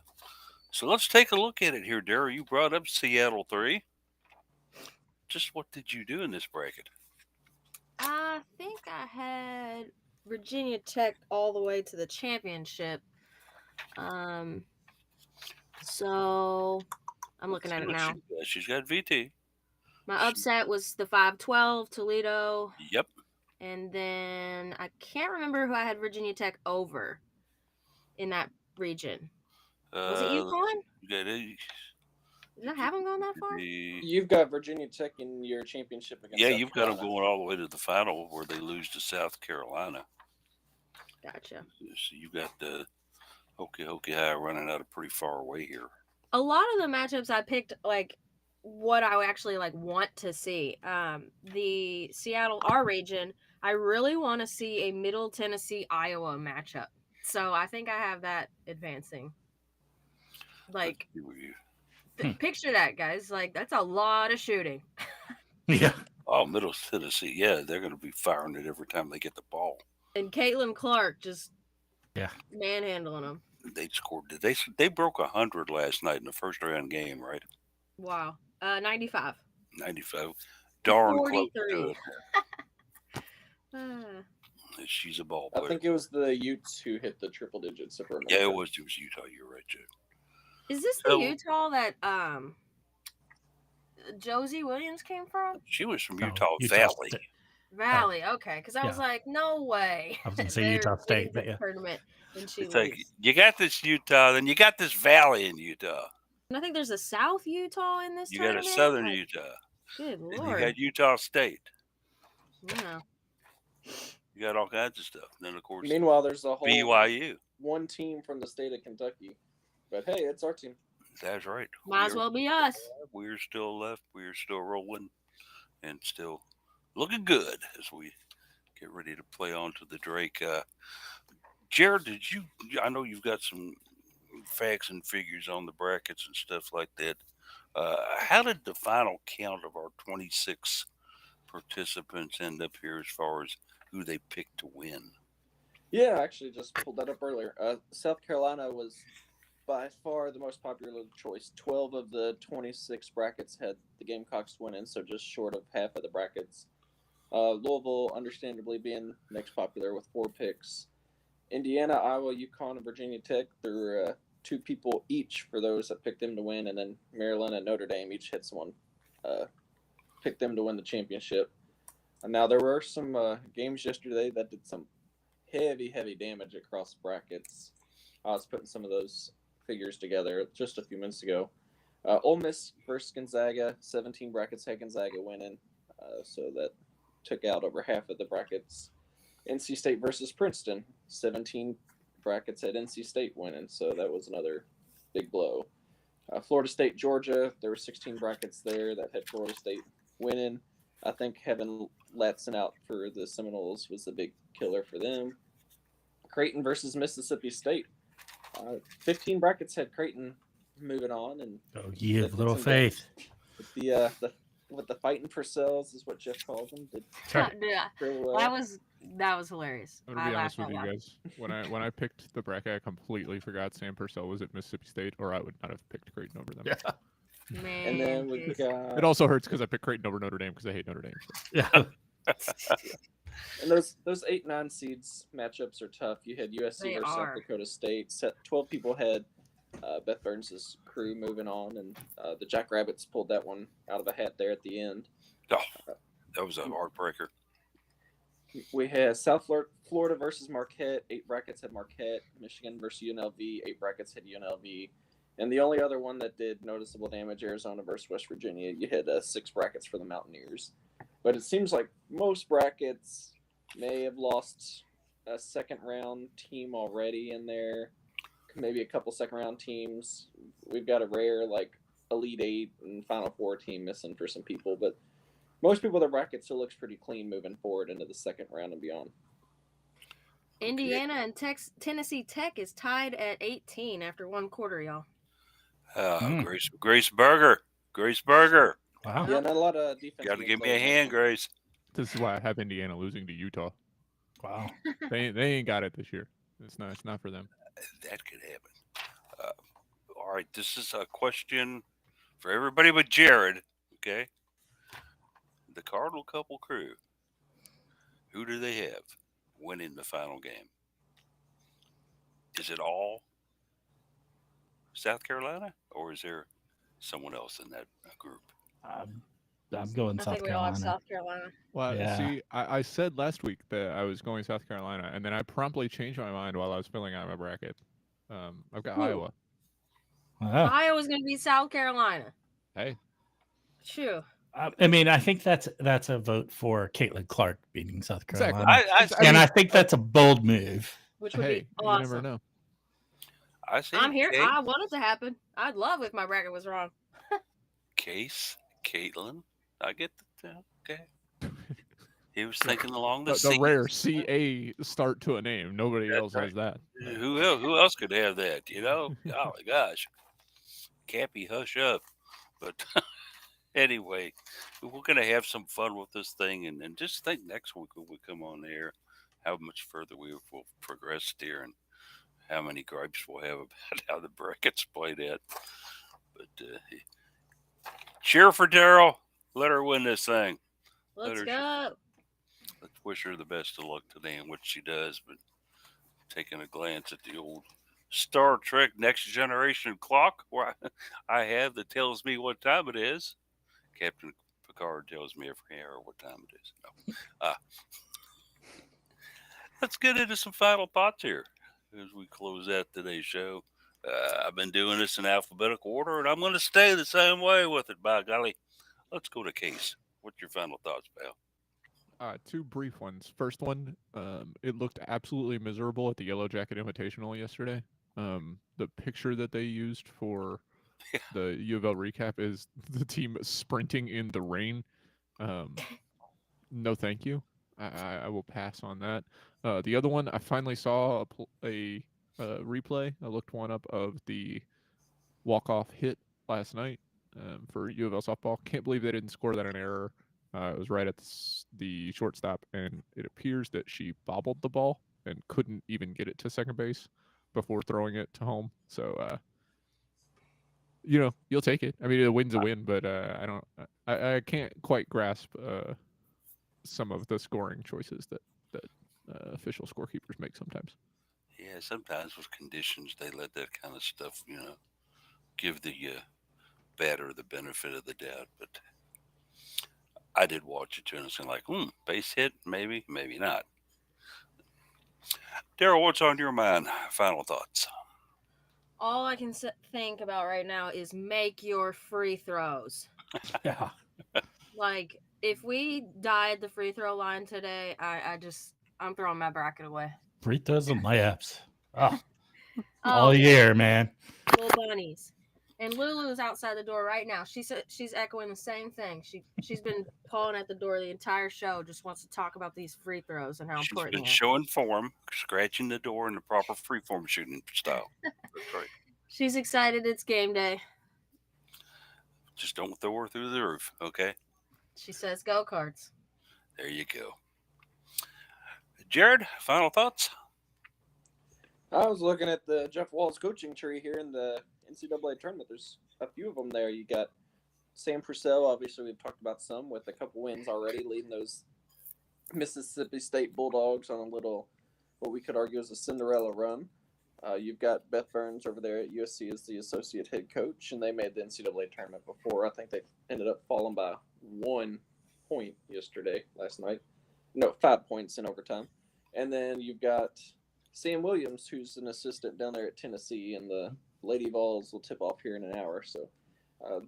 So let's take a look at it here, Darryl. You brought up Seattle 3. Just what did you do in this bracket? I think I had Virginia Tech all the way to the championship. So I'm looking at it now. She's got VT. My upset was the 5-12 Toledo. Yep. And then I can't remember who I had Virginia Tech over in that region. Was it UConn? Did I have them going that far? You've got Virginia Tech in your championship against Yeah, South you've got Carolina. them going all the way to the final where they lose to South Carolina. Gotcha. So you got the Hokie High running out of pretty far away here. A lot of the matchups I picked, like, what I actually want to see. The Seattle, our region, I really want to see a Middle Tennessee Iowa matchup. So I think I have that advancing. Like, picture that, guys. Like, that's a lot of shooting. yeah. Oh, Middle Tennessee, yeah, they're going to be firing it every time they get the ball. And Caitlin Clark just manhandling them. They scored. They broke 100 last night in the first round game, right? Wow. 95. 95. Darn 43. close to it. She's a ball player. I think it was the Utes who hit the triple digits. If I remember. Yeah, it was Utah. You're right, Joe. Is this the Utah that Josie Williams came from? She was from Utah Valley. Valley, okay. Because I was like, no way. I was going to say Utah State, but yeah. Tournament and she it's like, you got this Utah, then you got this Valley in Utah. And I think there's a South Utah in this tournament. You got a Southern Utah. Good Lord. And you got Utah State. Yeah. You got all kinds of stuff. And then, of course, meanwhile, there's a whole BYU. One team from the state of Kentucky. But hey, it's our team. That's right. Might as well be us. We're still left. We're still rolling and still looking good as we get ready to play on to the Drake. Jared, I know you've got some facts and figures on the brackets and stuff like that. How did the final count of our 26 participants end up here as far as who they picked to win? Yeah, I actually just pulled that up earlier. South Carolina was by far the most popular choice. 12 of the 26 brackets had the Gamecocks winning, so just short of half of the brackets. Louisville, understandably, being next popular with 4 picks. Indiana, Iowa, UConn, and Virginia Tech, there were 2 people each for those that picked them to win, and then Maryland and Notre Dame each had someone pick them to win the championship. And now there were some games yesterday that did some heavy damage across brackets. I was putting some of those figures together just a few minutes ago. Ole Miss versus Gonzaga, 17 brackets had Gonzaga winning, so that took out over half of the brackets. NC State versus Princeton, 17 brackets had NC State winning, so that was another big blow. Florida State, Georgia, there were 16 brackets there that had Florida State winning. I think having Latson out for the Seminoles was the big killer for them. Creighton versus Mississippi State. 15 brackets had Creighton moving on, and Oh, ye they of did little some faith. damage. The fighting Purcells is what Jeff calls them. Did Right. Yeah, fairly well. that was hilarious. I'm gonna be honest with laughed you out loud. guys. When I picked the bracket, I completely forgot Sam Purcell was at Mississippi State, or I would not have picked Creighton over them. Yeah. Man, And then we geez. got It also hurts because I picked Creighton over Notre Dame because I hate Notre Dame. So. Yeah. and those 8-9 seeds matchups are tough. You had USC They versus are. South Dakota State. 12 people had Beth Burns' crew moving on, and the Jackrabbits pulled that one out of a hat there at the end. Oh, that was a heartbreaker. We had South Florida versus Marquette. 8 brackets had Marquette. Michigan versus UNLV. 8 brackets had UNLV. And the only other one that did noticeable damage, Arizona versus West Virginia. You had 6 brackets for the Mountaineers. But it seems like most brackets may have lost a second-round team already in there. Maybe a couple second-round teams. We've got a rare, Elite 8 and Final 4 team missing for some people. But most people, their bracket still looks pretty clean moving forward into the second round and beyond. Indiana and Tennessee Tech is tied at 18 after one quarter, y'all. Grace Berger. Wow. Yeah, not a lot of defense. Got to give me a hand, Grace. This is why I have Indiana losing to Utah. Wow. They ain't got it this year. It's not for them. That could happen. All right, this is a question for everybody but Jared. Okay, the Cardinal couple crew. Who do they have winning the final game? Is it all South Carolina, or is there someone else in that group? I'm going I South think we all have Carolina. South Carolina. Well, Yeah. see, I said last week that I was going South Carolina, and then I promptly changed my mind while I was filling out my bracket. I've got Who? Iowa. Wow. Iowa's going to be South Carolina. Hey, Shoo. I mean, I think that's a vote for Caitlin Clark beating South Exactly. Carolina. I I think that's a bold move. Which would hey, be you awesome. never know. see. I'm here. I want it to happen. I'd love if my bracket was wrong. Caitlin. I get that. Okay. He was thinking along the The sea. rare CA start to a name. Nobody That's else right. has that. Who else could have that? Oh my gosh. Cappy, hush up. But anyway, we're going to have some fun with this thing. And just think next week when we come on there, how much further we will progress here and how many gripes we'll have about how the brackets played out. But cheer for Daryl. Let her win this thing. Let's go. Let's wish her the best of luck today in what she does. But taking a glance at the old Star Trek Next Generation clock where I have that tells me what time it is. Captain Picard tells me every hour what time it is. No. Let's get into some final thoughts here as we close out today's show. I've been doing this in alphabetical order, and I'm going to stay the same way with it, by golly. Let's go to Case. What's your final thoughts, pal? 2 brief ones. First one, it looked absolutely miserable at the Yellow Jacket Invitational yesterday. The picture that they used for the UofL recap is the team sprinting in the rain. No, thank you. I will pass on that. The other one, I finally saw a replay. I looked one up of the walk-off hit last night for UofL softball. Can't believe they didn't score that an error. It was right at the shortstop, and it appears that she bobbled the ball and couldn't even get it to second base before throwing it to home. So, you'll take it. I mean, a win's a win, but I can't quite grasp some of the scoring choices that official scorekeepers make sometimes. Yeah, sometimes with conditions, they let that kind of stuff, give the batter the benefit of the doubt. But I did watch it too, and it's like, base hit, maybe not. Daryl, what's on your mind? Final thoughts. All I can think about right now is make your free throws. Yeah. Like, if we died the free throw line today, I'm throwing my bracket away. Free throws and layups. Oh, Oh, all man. year, man. Little bunnies. And Lulu is outside the door right now. She's echoing the same thing. She's been pawing at the door the entire show. Just wants to talk about these free throws and how She's important been they are. showing form, scratching the door in the proper freeform shooting style. That's right. She's excited. It's game day. Just don't throw her through the roof, okay? She says, "Go cards." There you go. Jared, final thoughts? I was looking at the Jeff Walls coaching tree here in the NCAA tournament. There's a few of them there. You got Sam Purcell, obviously we've talked about some, with a couple wins already, leading those Mississippi State Bulldogs on a little, what we could argue is a Cinderella run. You've got Beth Burns over there at USC as the associate head coach, and they made the NCAA tournament before. I think they ended up falling by 1 point last night. No, 5 points in overtime. And then you've got Sam Williams, who's an assistant down there at Tennessee, and the Lady Vols will tip off here in an hour. So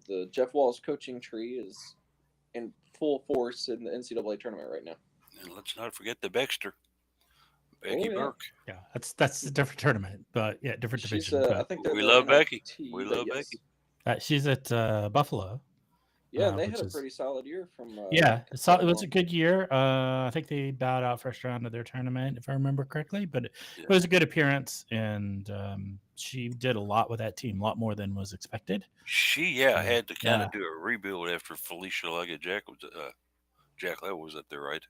the Jeff Walls coaching tree is in full force in the NCAA tournament right now. And let's not forget the Becky yeah. Burke. Yeah, that's a different tournament, but yeah, different She's, division. I think they're We the love Becky. NIT, We but love yes. Becky. She's at Buffalo. Yeah, and they which had a is- pretty solid year from. Yeah, it was a Cardinal. good year. I think they bowed out first round of their tournament, if I remember correctly. But Yeah. it was a good appearance, and she did a lot with that team, a lot more than was expected. She had to kind Yeah. of do a rebuild after Felicia Leggett Jack was up there, right?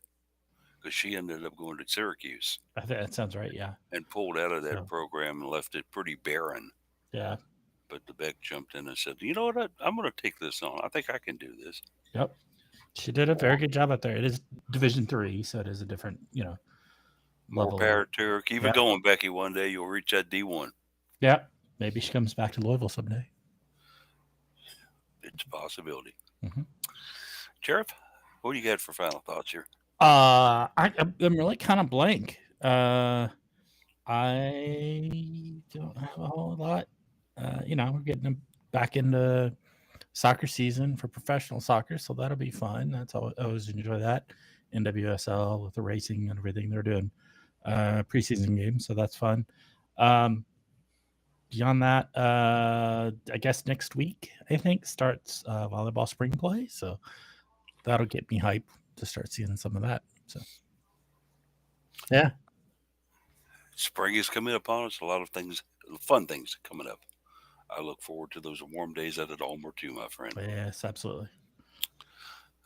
Because she ended up going to Syracuse I think that sounds right. Yeah, and pulled out of that So- program and left it pretty barren. yeah, But the Beck jumped in and said, "You know what? I'm going to take this on. I think I can do this." yep. She did a very good job out there. It is Division III, so it is a different, More level. power to her. Keep Yeah. it going, Becky. One day you'll reach that D1. Yeah, maybe she comes back to Louisville someday. It's a possibility. Mhm. Sheriff, what do you got for final thoughts here? I'm really kind of blank. I don't have a whole lot. We're getting back into soccer season for professional soccer, so that'll be fun. I always enjoy that. NWSL with the racing and everything they're doing, preseason games, so that's fun. Beyond that, I guess next week I think starts volleyball spring play, so that'll get me hyped to start seeing some of that. So, yeah. Spring is coming upon us. A lot of things, fun things coming up. I look forward to those warm days out at Ulmer too, my friend. Yes, absolutely.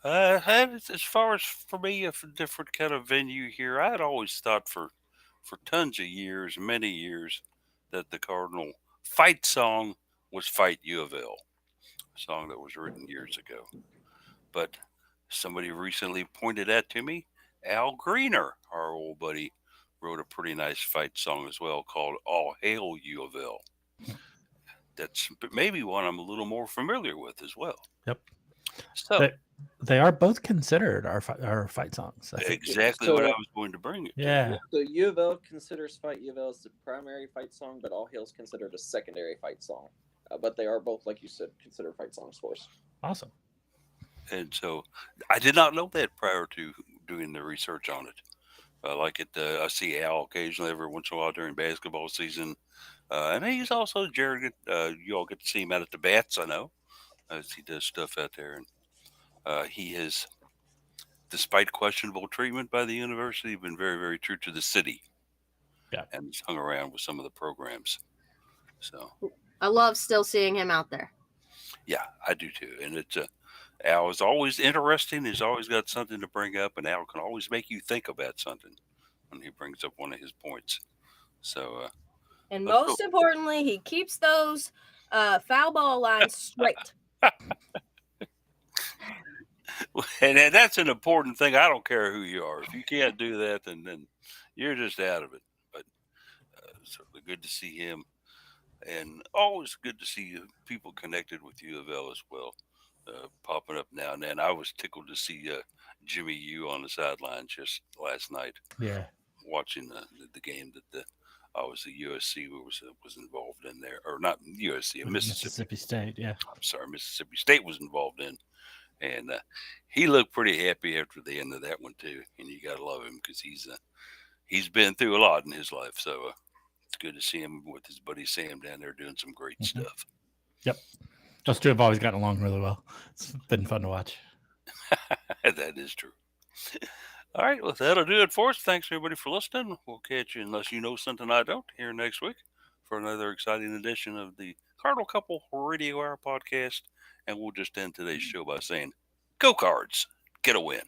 And as far as for me, a different kind of venue here, I had always thought for tons of years, many years, that the Cardinal fight song was Fight UofL, a song that was written years ago. But somebody recently pointed that to me. Al Greener, our old buddy, wrote a pretty nice fight song as well called All Hail UofL. That's maybe one I'm a little more familiar with as well. Yep. So They are both considered our fight songs. I think. exactly what I was going to bring it to. Yeah. So U of L considers Fight U of L as the primary fight song, but All Hail's considered a secondary fight song. But they are both, like you said, considered fight songs for us. Awesome. And so I did not know that prior to doing the research on it. I like it. I see Al occasionally every once in a while during basketball season. And he's also, Jared, you all get to see him out at the Bats, I know, as he does stuff out there. And he has, despite questionable treatment by the university, been very, very true to the city. Yeah. And he's hung around with some of the programs. So, I love still seeing him out there. yeah, I do too. And it's Al is always interesting. He's always got something to bring up, and Al can always make you think about something when he brings up one of his points. So, And Let's most go. importantly, he keeps those foul ball lines straight. and that's an important thing. I don't care who you are. If you can't do that, then you're just out of it. But certainly good to see him, and always good to see people connected with U of L as well, popping up now and then. I was tickled to see Jimmy U on the sideline just last night, Yeah. watching the game that the USC was involved in there, or not USC, Mississippi. State. Yeah. I'm sorry, Mississippi State was involved in, and he looked pretty happy after the end of that one too. And you gotta love him because he's been through a lot in his life. So It's good to see him with his buddy Sam down there doing some great Mhm. stuff. Yep. Those two have always gotten along really well. It's been fun to watch. That is true. All right, well, that'll do it for us. Thanks, everybody, for listening. We'll catch you, unless you know something I don't, here next week for another exciting edition of the Cardinal Couple Radio Hour podcast. And we'll just end today's show by saying, go Cards, get a win.